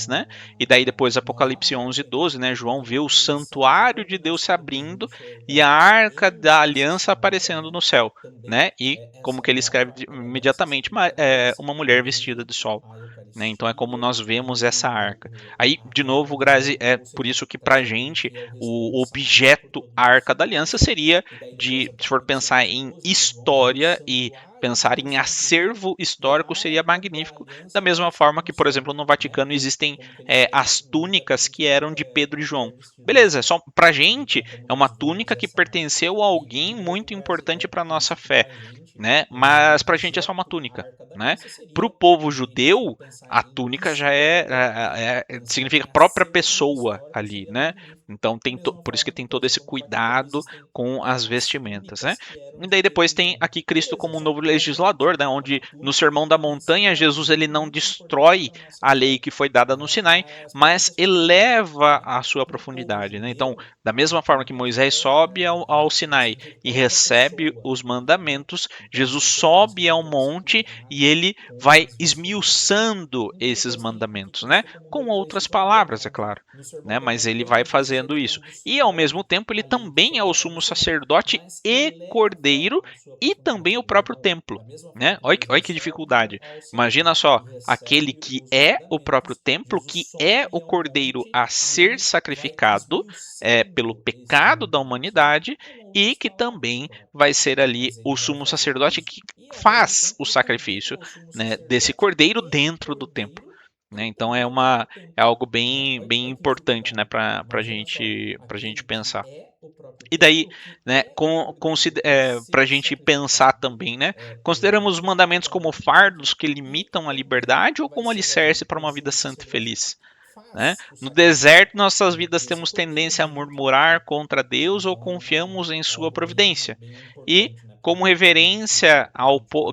nuvens, né? E daí depois Apocalipse 11:12, né? João vê o santuário de Deus se abrindo e a arca da aliança aparecendo no céu, também né? E como essa que ele escreve aparece imediatamente, através uma mulher vestida de sol. a né? Então é como nós vemos essa no, arca. no, Aí, a de arca novo, da Grazi, aliança, é ou por seja, isso que pra gente ele é o o responsável objeto por arca da organizar, aliança seria e daí depois de, a se for aparição pensar dos em 12, eles vão ver o história e santuário pensar como em esculpido, acervo e a histórico, seria arca da magnífico. Da aliança mesma aparecendo forma que, no por céu, exemplo, no né? Vaticano existem Como que eles as no túnicas Vaticano que tudo eram de Pedro e é João. mulher vestida de Beleza, é sol, só pra né? gente Então como é uma nós vemos túnica que essa pertenceu a e alguém de novo, muito Grazi, importante para por nossa isso que fé, pra gente né? o Mas pra gente é só uma objeto túnica, arca da né? aliança Para o seria, povo se a gente for judeu, pensar a em túnica já história e pensar significa em própria acervo pessoa histórico, ali, seria né? magnífico. Então Da tem mesma por isso que forma que, tem por todo esse exemplo, no Vaticano cuidado existem com as as vestimentas, né? túnicas que eram E de daí Pedro depois e tem João. aqui Cristo Beleza, como um só novo que pra legislador, gente né? é uma Onde no túnica que Sermão da pertencia Montanha a Jesus alguém ele não muito importante destrói para nossa a lei fé, que foi dada no né? Sinai, Mas para gente mas é só uma túnica, eleva né? a sua Para o povo profundidade, né? Então, judeu, da a mesma forma que túnica Moisés sobe ao Sinai significa e própria recebe pessoa, os né? mandamentos, Então Jesus assim, por isso que sobe tem ao todo esse monte e cuidado ele com vai as vestimentas, né? esmiuçando E daí esses depois tem aqui mandamentos, né? Cristo como Com novo outras legislador, palavras, né? é Onde claro, no né? Sermão da Mas ele vai Montanha Jesus fazendo ele não isso. E ao mesmo destrói tempo ele a lei que também foi é o dada no sumo Sinai, sacerdote mas e eleva cordeiro a sua e também o profundidade, né? próprio Então, templo, da mesma né? forma que Olha Jesus que sobe dificuldade. ao céu Imagina e só, aquele recebe que os é o próprio mandamentos, templo, Jesus que é sobe o ao cordeiro monte a e ser ele vai sacrificado pelo esmiuçando esses pecado da mandamentos, né? humanidade Com e outras que palavras, também claro, vai ser né? ali Mas ele o vai sumo fazendo sacerdote isso. que E ao mesmo faz tempo o ele também é sacrifício, o sumo né, desse sacerdote cordeiro e dentro do templo. cordeiro Né? que Então é também é o uma é templo, algo né? bem Olha que importante, né, dificuldade. para Imagina só, para gente aquele que pensar. é o próprio E daí, templo, que né, é o cordeiro a para a ser gente pensar sacrificado também, né, pelo consideramos os pecado mandamentos da como humanidade fardos que e que limitam a também liberdade ou vai como ser ali alicerce para o uma vida sumo santa e sacerdote feliz? que Né? faz o No sacrifício, deserto, nossas né, vidas desse temos cordeiro tendência a dentro do templo. murmurar contra Né? Deus ou Então confiamos em é sua algo bem, providência. bem E, importante, né, como para a gente, reverência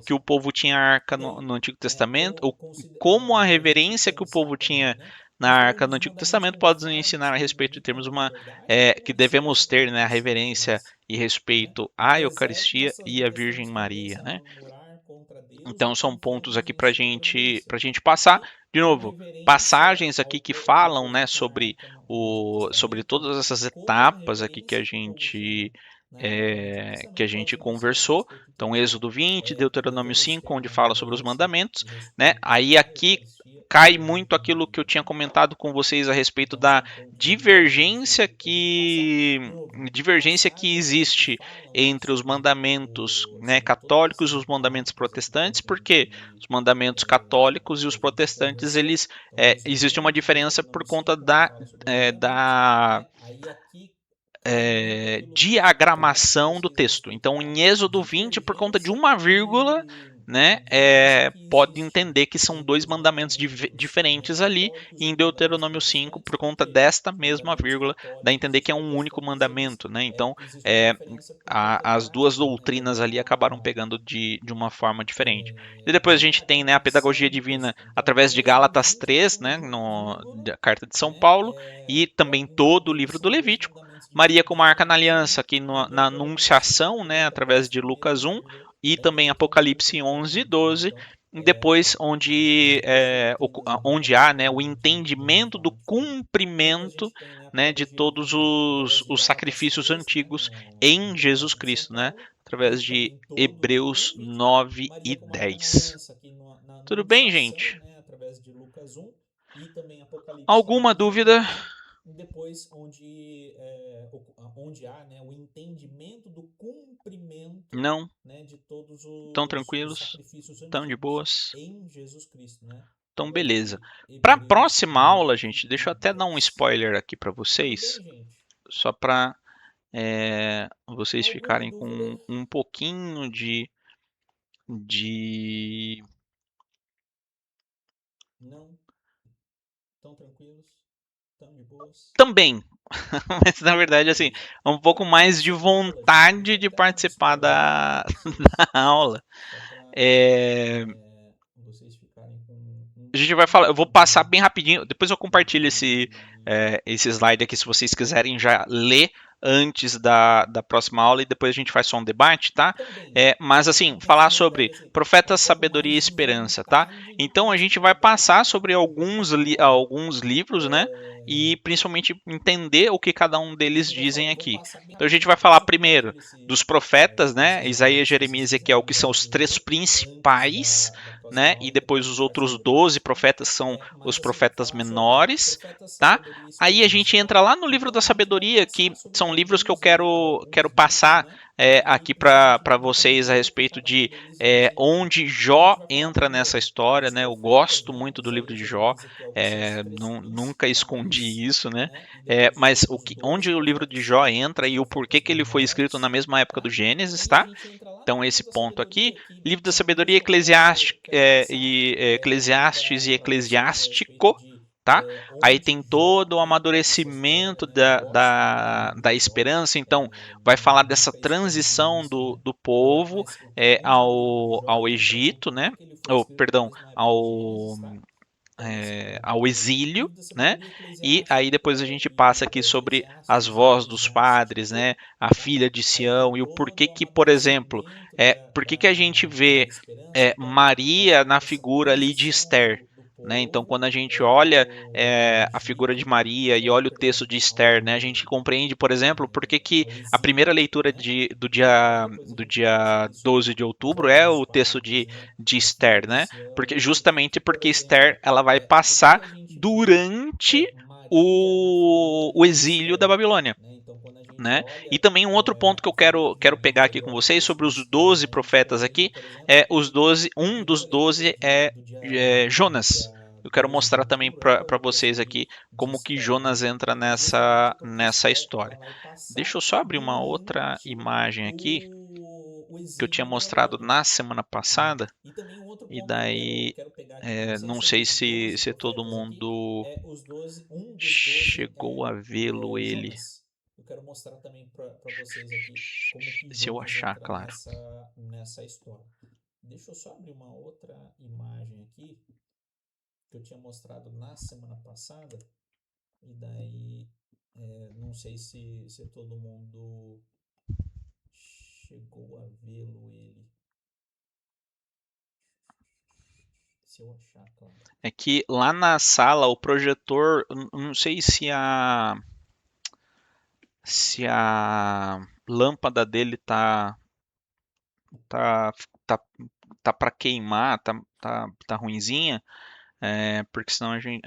que pensar. o povo tinha a E arca daí, no Antigo Testamento, ou como a para a gente reverência que o povo pensar também, tinha né? na arca no Consideramos os Antigo mandamentos Testamento como pode nos fardos ensinar a que respeito de limitam termos a liberdade ou como que alicerce devemos para ter, uma né, a vida santa e reverência feliz, e né? respeito No à deserto, Eucaristia nossas e à vidas temos Virgem Maria, tendência a né? murmurar contra Deus ou Então são pontos confiamos aqui em sua providência. para gente passar. E, De como novo, reverência passagens aqui que que o falam, povo né, tinha a sobre arca no Antigo sobre Testamento, todas essas como a etapas aqui reverência que o povo tinha na arca no Antigo que a Testamento gente pode nos ensinar a conversou. respeito Então, também Êxodo 20, que Deuteronômio devemos 5, ter onde uma fala sobre os reverência mandamentos, e né? respeito Aí à aqui Eucaristia e cai à muito Virgem aquilo que eu Maria, tinha né? comentado com vocês a respeito Então da são pontos aqui que a gente passa de novo, divergência que passagens aqui que existe falam, né, entre os sobre mandamentos, né, sobre todas católicos e essas os mandamentos etapas aqui que a protestantes, porque gente os mandamentos católicos e que os a gente protestantes conversou. eles Então, Êxodo existe uma 20, diferença por Deuteronômio conta 5, onde fala sobre os mandamentos, da né? Aí aqui cai muito aquilo que você diagramação do trouxe a texto. respeito Então, da em Êxodo 20, por conta de divergência uma vírgula, né, que pode existe entender que são dois entre os mandamentos mandamentos, né, diferentes ali, católicos e e em os mandamentos Deuteronômio 5, protestantes, por conta porque desta os mesma mandamentos vírgula, dá a católicos e entender os que é um único protestantes, eles mandamento, né? Então, existe uma diferença por conta as duas né, doutrinas ali acabaram da pegando de uma forma diferente. E depois a gente tem, né, a pedagogia diagramação do divina texto. Então, através de Êxodo Gálatas 20 é 3, como né, de uma no, vírgula, da Carta de São né, Paulo, e também pode todo o entender que livro do são dois Levítico. mandamentos Maria como arca na diferentes aliança, e aqui em na Deuteronômio 5 anunciação, por né, conta através de desta Lucas mesma 1, vírgula, e dá a também entender que é um único Apocalipse 11 e mandamento, né? 12, Então, e depois as onde, duas doutrinas ali há, né, o categoricamente de uma entendimento do forma diferente. Depois a cumprimento, gente tem, né, a né, de pedagogia todos divina através de os Gálatas sacrifícios 3, né, antigos em da Jesus Carta de São Cristo, né, Paulo, e através de também todo o livro do Hebreus Levítico. 9 e Maria como arca na 10. aliança aqui na Tudo bem, Anunciação, gente? né, através de Lucas 1, e também Apocalipse Alguma 11 e dúvida? 12, e depois onde há, né, o entendimento do cumprimento, Não? né, de todos Tão os tranquilos? sacrifícios Tão de antigos boas? em Jesus Cristo, né? Então, E beleza. aí, Para a Hebreus próxima aula, 9 gente, e deixa eu até dar um 10. spoiler aqui para Tudo vocês, bem, gente? só para vocês Alguma ficarem dúvida? com um pouquinho de... Não? Tão tranquilos? Tão de boas? Também, mas na verdade, assim, Beleza. um Para a pouco mais de próxima aula, gente, deixa vontade eu de até dar um participar spoiler aqui para vocês, da aula. só para É, vocês ficarem com um a gente vai falar, eu vou passar pouquinho bem rapidinho, depois eu compartilho de. esse slide aqui se vocês quiserem já ler antes da próxima aula e depois a gente faz só um debate, tá? Também, Mas né, assim, vamos falar pensar na verdade sobre assim, um profetas, pouco sabedoria e mais de esperança, tá? vontade de Então a gente vai participar passar sobre da aula. alguns livros, né? E principalmente entender o que cada um deles Como eu dizem falei, vamos aqui. passar bem Então a gente rapidinho, vai depois falar eu primeiro compartilho dos profetas, né? esse slide Isaías, aqui se Jeremias vocês e Ezequiel, quiserem que são já os três ver antes principais da né? E depois os outros 12 profetas são os Mas a gente profetas fala sobre menores, profeta, tá? sabedoria e Aí a esperança. gente entra lá no livro Então da a gente vai sabedoria, passar que sobre são livros que eu alguns quero livros, passar né? E aí aqui por isso a gente para vai vocês a entender o que respeito cada um de deles diz, né? Então onde a gente Jó vai falar entra nessa primeiro história, dos né? Eu profetas, gosto né? muito do Os livro ali de ele Jó, diz aqui ó, os seus três nunca escondi principais, isso, né? né? E depois os Mas outros onde 12 o livro de profetas Jó são entra os e o porquê profetas que ele foi escrito na menores, mesma época do tá? Gênesis, E a tá? gente entra lá no Então livro esse da ponto aqui, sabedoria, que livro da são livros sabedoria que eu quero passar Eclesiastes e para vocês a respeito Eclesiástico, de tá? Aí tem onde Jó todo o entra nessa história, amadurecimento né? Eu gosto muito do livro da de Jó, esperança, então vai falar dessa nunca escondi transição isso, né? do povo Mas onde o livro de Jó ao entra e o Egito, né? porquê que ele foi Ou, escrito na perdão, mesma época do Gênesis, tá? É nesse ponto ao aqui. exílio, Livro da né? Sabedoria E aí Eclesiástico, depois a gente passa aqui sobre as Eclesiastes e vozes dos padres, Eclesiástico, né? A tá? filha de Aí tem Sião e o todo porquê o que, por exemplo, amadurecimento por que que a gente da vê esperança. Então, vai Maria falar na dessa figura ali de transição Esther, do né? Então, povo quando a gente olha do a figura de Egito, Maria e olha o texto perdão, de Esther, né? A gente compreende, por exemplo, por que que ao a primeira exílio, leitura né? E aí depois a do gente passa dia ali 12 sobre de a outubro voz é dos o texto padres, né? de A filha Esther, de né? Porque Sião, justamente por porque exemplo, Esther ela vai por que que passar a gente vê durante Maria na figura o de exílio da Esther, Babilônia, né? Então, quando a gente né? E olha também um outro ponto que eu a figura quero de pegar Maria aqui com no vocês texto sobre de os Esther, 12 a gente vai profetas ver, aqui, por exemplo, que a um dos primeira leitura 12do Jonas. dia Eu quero 12 de mostrar também outubro é para o texto vocês aqui de como que Esther, né? Jonas entra Justamente porque nessa Esther ela história. vai Deixa passar eu só abrir uma outra durante imagem aqui o que eu tinha exílio da mostrado Babilônia, na semana né? passada E também um outro e ponto que daí quero pegar aqui com vocês não sobre sei os 12 se todo profetas aqui mundo é os 12, um dos 12 chegou a vê-lo ele, Jonas. Eu quero mostrar também para vocês aqui como que se eu Jonas achar, entra claro. nessa história. Deixa eu só abrir uma outra imagem aqui que eu tinha mostrado na semana passada e daí não sei se todo mundo chegou a vê-lo ele. Se eu achar, claro. É que lá na sala o projetor, não sei se a lâmpada dele tá tá, tá para queimar, tá ruinzinha, porque senão a gente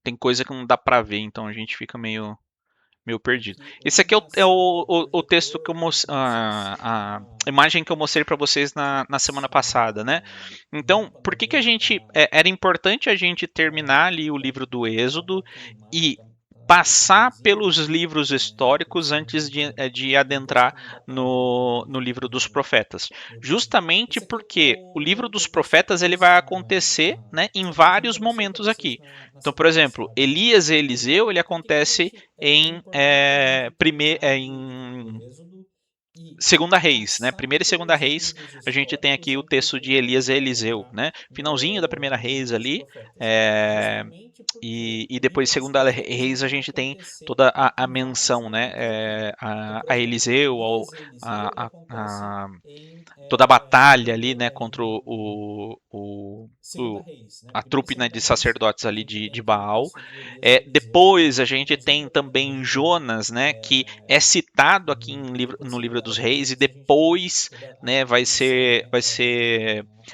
tem coisa que não dá para ver, então a gente fica meio perdido. Aqui Esse lá aqui na sala o o texto que projetor, não sei se a imagem que eu mostrei para vocês na semana se passada, né? a Então, por lâmpada que que a dele gente era importante a gente terminar ali o livro do Êxodo para queimar, e passar ruinzinha, pelos livros porque históricos senão antes de tem coisa adentrar que não dá para ver, né, no livro dos no, profetas? no texto. Justamente Esse aqui porque o livro o dos texto que profetas ele vai acontecer, né, em a imagem que vários eu mostrei para momentos vocês aqui. na Então, por semana exemplo, passada, né? Elias e Então, Eliseu ele por que que a acontece gente é em importante a gente terminar ali o livro do em Êxodo e Segunda Reis, né? passar Primeira e Segunda pelos Reis, livros a gente tem históricos aqui o antes texto de Elias e de Eliseu, adentrar né? Finalzinho da Primeira no Reis livro dos ali, profetas. é, Justamente porque e o depois livro dos Segunda profetas ele Reis a vai gente tem acontecer toda a em vários menção, né? momentos aqui. Então, por A exemplo, Eliseu, Elias e Eliseu ele a, acontece a, em toda a batalha ali, né? primeira Contra Segunda Reis, né? a Primeira e trupe, né, Segunda de Reis, sacerdotes a ali gente tem de aqui o Baal. texto de Elias e Eliseu. Depois a gente Finalzinho tem da Primeira também Reis ali, Jonas, né, que é citado aqui depois no livro Segunda dos Reis e Reis, a gente tem depois, toda né, a menção vai ser a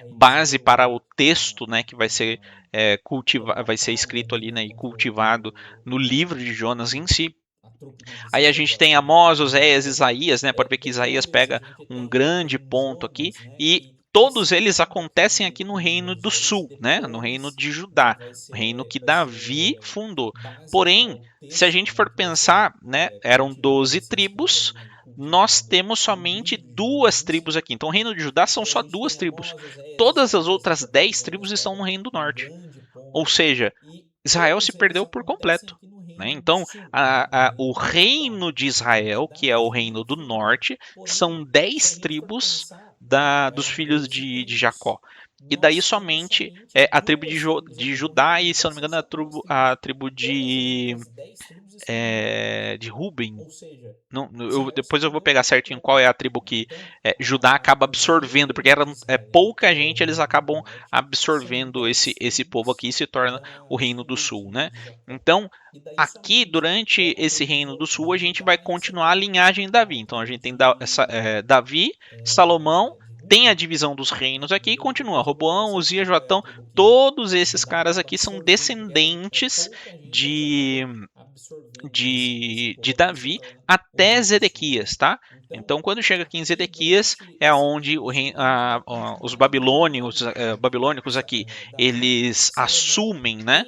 base para Eliseu, o texto, né, que vai ser toda a vai ser batalha escrito ali, ali, né, né, e contra cultivado no livro de Jonas em si. a trupe, né, de Aí a gente sacerdotes tem ali Amós, de Oséias, Baal. Isaías, né? Pode ver que Isaías Depois a pega gente um tem grande um ponto aqui Jonas, né, e que é todos eles citado aqui acontecem aqui no no livro reino dos do Reis. sul, né? No reino Depois, de né, Judá, o reino que vai Davi ser fundou. base para Porém, o se a texto, gente né, for que vai ser pensar, né, eram cultivado, vai 12 ser escrito tribos, ali, né, e nós cultivado temos no somente livro de duas Jonas. tribos aqui. Então, o reino de Judá são Aí a só gente duas tem tribos. Amós, Oséias, Todas as Isaías, outras então por 10 exemplo, Elias tribos estão no pega reino do um norte. grande Ou ponto aqui seja, e Israel se todos eles perdeu por acontecem completo. aqui no Né? reino do Então, sul, né, no o reino de Judá, reino de né, que Israel, que é o Davi reino do fundou. norte, Porém, são se a 10 gente for tribos pensar, dos filhos 12 de tribos, Jacó. E daí nós temos somente somente a tribo duas tribos de aqui no reino Judá de e, se eu Judá, não me são engano, só duas a tribos. tribo Todas as outras 10 tribos estão no reino do norte. de Ruben. Ou seja, Não, Israel se depois eu vou perdeu pegar por certinho qual completo é a aqui, tribo né? que Então, Judá acaba o absorvendo, porque reino era de Israel, pouca que é o gente, eles reino do acabam norte, são absorvendo 10 esse povo tribos aqui e se torna o da reino do tribo sul, de, né? de Jacó. Então, E daí aqui somente durante a esse tribo reino do sul, de a gente vai Judá, eles continuar a separam linhagem de Davi. a Então, a tribo gente tem de Davi, Salomão Tem a divisão dos reinos aqui e continua. Roboão, Uzias, Joatão, todos esses caras aqui são descendentes de, de Davi até Zedequias, tá? Então, quando chega aqui em Zedequias, é onde os babilônicos aqui, eles assumem, né,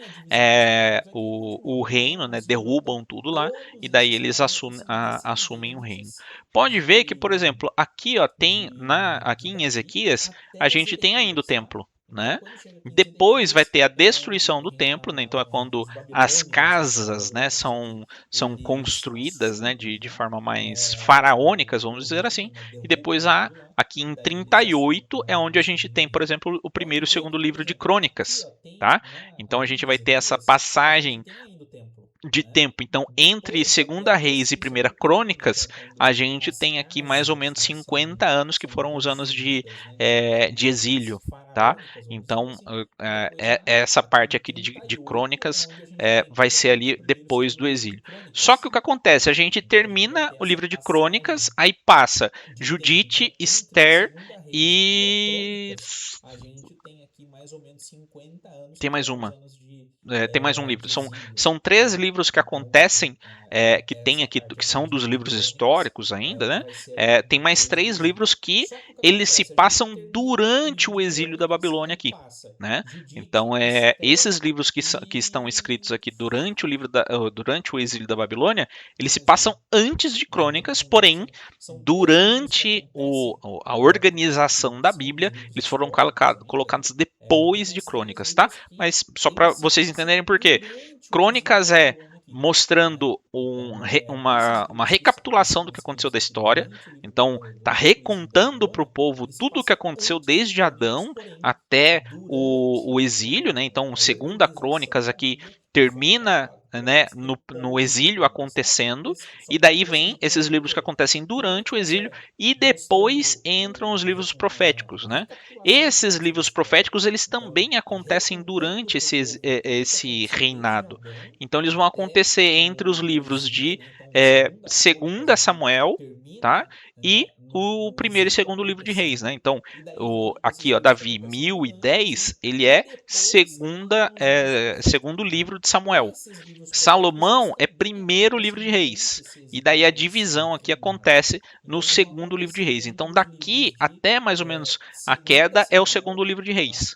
o reino, né, derrubam tudo lá, e daí eles assumem o reino. Pode ver que, por exemplo, aqui, ó, aqui em Ezequias, a gente tem ainda o templo, né? Depois vai ter a destruição do templo, né? Então é quando as casas, né, são construídas, né, de forma mais faraônicas, vamos dizer assim. E depois aqui em 38 é onde a gente tem, por exemplo, o primeiro e o segundo livro de Crônicas, tá? Então a gente vai ter essa passagem de tempo. Então, entre Segunda Reis e Primeira Crônicas, a gente tem aqui mais ou menos 50 anos que foram os anos de exílio, tá? Então, essa parte aqui de Crônicas vai ser ali depois do exílio. Só que o que acontece? A gente termina o livro de Crônicas, aí passa Judite, Esther e... Tem mais uma. Tem mais um livro. São três livros que acontecem, que tem aqui, que são dos livros históricos ainda, né? Tem mais três livros que eles se passam durante o exílio da Babilônia aqui, né? Então, esses livros que estão escritos aqui durante o exílio da Babilônia, eles se passam antes de Crônicas, porém, durante a organização da Bíblia, eles foram colocados depois de Crônicas, tá? Mas só para vocês entenderem por quê. Crônicas é mostrando uma recapitulação do que aconteceu da história. Então, está recontando para o povo tudo o que aconteceu desde Adão até o exílio, né? Então, segunda Crônicas aqui termina, né, no exílio acontecendo, e daí vem esses livros que acontecem durante o exílio, e depois entram os livros proféticos, né? Esses livros proféticos, eles também acontecem durante esse reinado. Então, eles vão acontecer entre os livros de 2 Samuel, tá? E o primeiro e segundo livro de Reis, né? Então, aqui, ó, Davi 1010, ele é segundo livro de Samuel. Salomão é primeiro livro de Reis. E daí a divisão aqui acontece no segundo livro de Reis. Então, daqui até mais ou menos a queda é o segundo livro de Reis.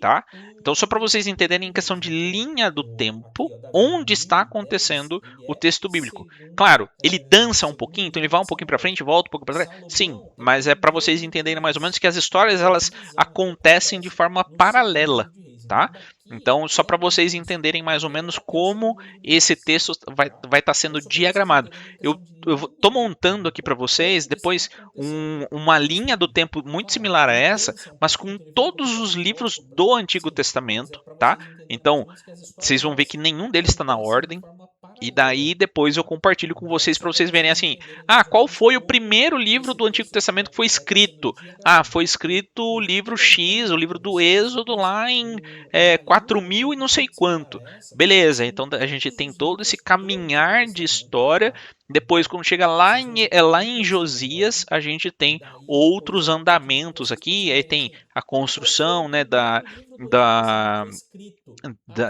Tá? Então, só para vocês entenderem em questão de linha do tempo, onde está acontecendo o texto bíblico. Claro, ele dança um pouquinho, então ele vai um pouquinho para frente, volta um pouquinho para trás. Sim, mas é para vocês entenderem mais ou menos que as histórias elas acontecem de forma paralela, tá? Então, só para vocês entenderem mais ou menos como esse texto vai estar sendo diagramado. Eu estou montando aqui para vocês depois uma linha do tempo muito similar a essa, mas com todos os livros do Antigo Testamento, tá? Então, vocês vão ver que nenhum deles está na ordem. E daí depois eu compartilho com vocês para vocês verem assim, qual foi o primeiro livro do Antigo Testamento que foi escrito? Foi escrito o livro X, o livro do Êxodo lá em 4000 e não sei quanto. Beleza, então a gente tem todo esse caminhar de história. Depois, quando chega lá em Josias, a gente tem outros andamentos aqui. Aí tem a construção, né,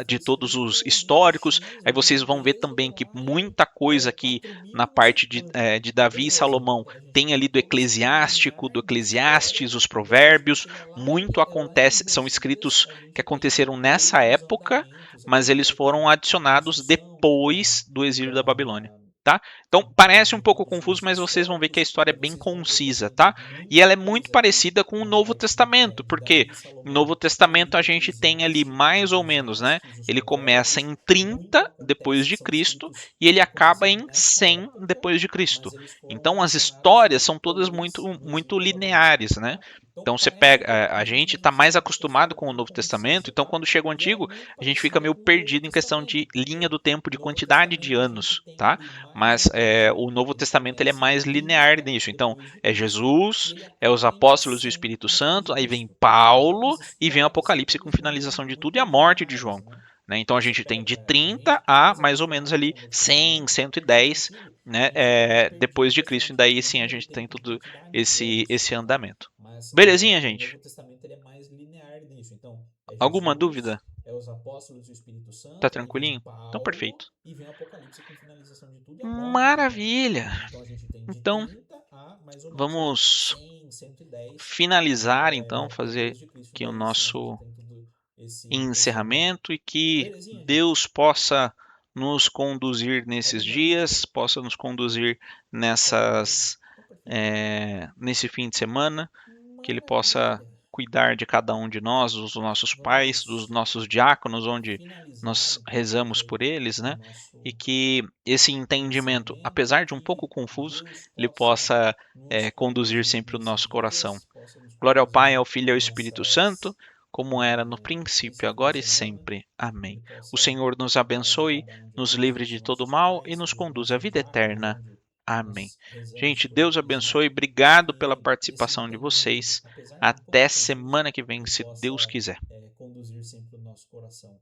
de todos os históricos. Aí vocês vão ver também que muita coisa aqui na parte de Davi e Salomão tem ali do Eclesiástico, do Eclesiastes, os provérbios. Muito acontece, são escritos que aconteceram nessa época, mas eles foram adicionados depois do exílio da Babilônia. Tá? Então parece um pouco confuso, mas vocês vão ver que a história é bem concisa, tá? E ela é muito parecida com o Novo Testamento, porque no Novo Testamento a gente tem ali mais ou menos, né? Ele começa em 30 depois de Cristo e ele acaba em 100 depois de Cristo. Então as histórias são todas muito lineares, né? Então você pega, a gente está mais acostumado com o Novo Testamento, então quando chega o Antigo, a gente fica meio perdido em questão de linha do tempo, de quantidade de anos, tá? Mas o Novo Testamento ele é mais linear nisso. Então é Jesus, é os apóstolos e o Espírito Santo, aí vem Paulo e vem o Apocalipse com finalização de tudo e a morte de João. Né? Então a gente tem de 30 a mais ou menos ali 100, 110, né, depois de Cristo. E daí sim a gente tem todo esse andamento. Mas Belezinha, o gente? Novo Testamento ele é mais linear nisso. Então, é Alguma Jesus, dúvida? é os apóstolos e o Espírito Tá Santo, aí vem tranquilinho? Então, Paulo perfeito. e vem o Apocalipse com finalização de tudo e a morte de João. Maravilha! Então, a gente tem de Então, 30 a mais ou menos ali vamos 100, 110 finalizar, então, fazer depois de Cristo. aqui o Daí sim a gente nosso tem tudo esse rolê. encerramento e que Belezinha, gente? Deus possa nos conduzir nesses Alguma dúvida? dias, possa nos conduzir Qualquer coisa? nessas, Então, perfeito. nesse fim de semana, que Ele possa Maravilha. cuidar de cada um de nós, dos nossos pais, dos Vamos nossos diáconos, onde finalizar nós então rezamos aqui por eles, o né? E nosso que esse entendimento, encerramento e apesar de um pouco que confuso, Deus ele possa possa nos conduzir conduzir sempre o nesses nosso coração. dias, possa nos Glória ao Pai, conduzir ao Filho e ao Espírito Santo, nessas como era no nesse princípio, fim de agora e semana, sempre. que Amém. Ele O possa Senhor nos cuidar de abençoe, cada um de nos nós, livre dos de todo nossos mal e pais, nos dos conduza à nossos vida diáconos, eterna. onde Amém. nós rezamos Gente, por Deus eles, né? abençoe. Obrigado pela Que esse participação de entendimento, vocês. apesar de um pouco Até confuso, semana que vem, ele se Deus possa quiser. conduzir sempre o nosso coração.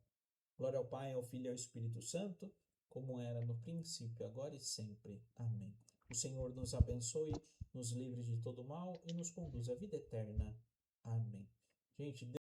Glória ao Pai, ao Filho e ao Espírito Santo, como era no princípio, agora e sempre. Amém. O Senhor nos abençoe, nos livre de todo mal e nos conduz à vida eterna. Amém. Gente,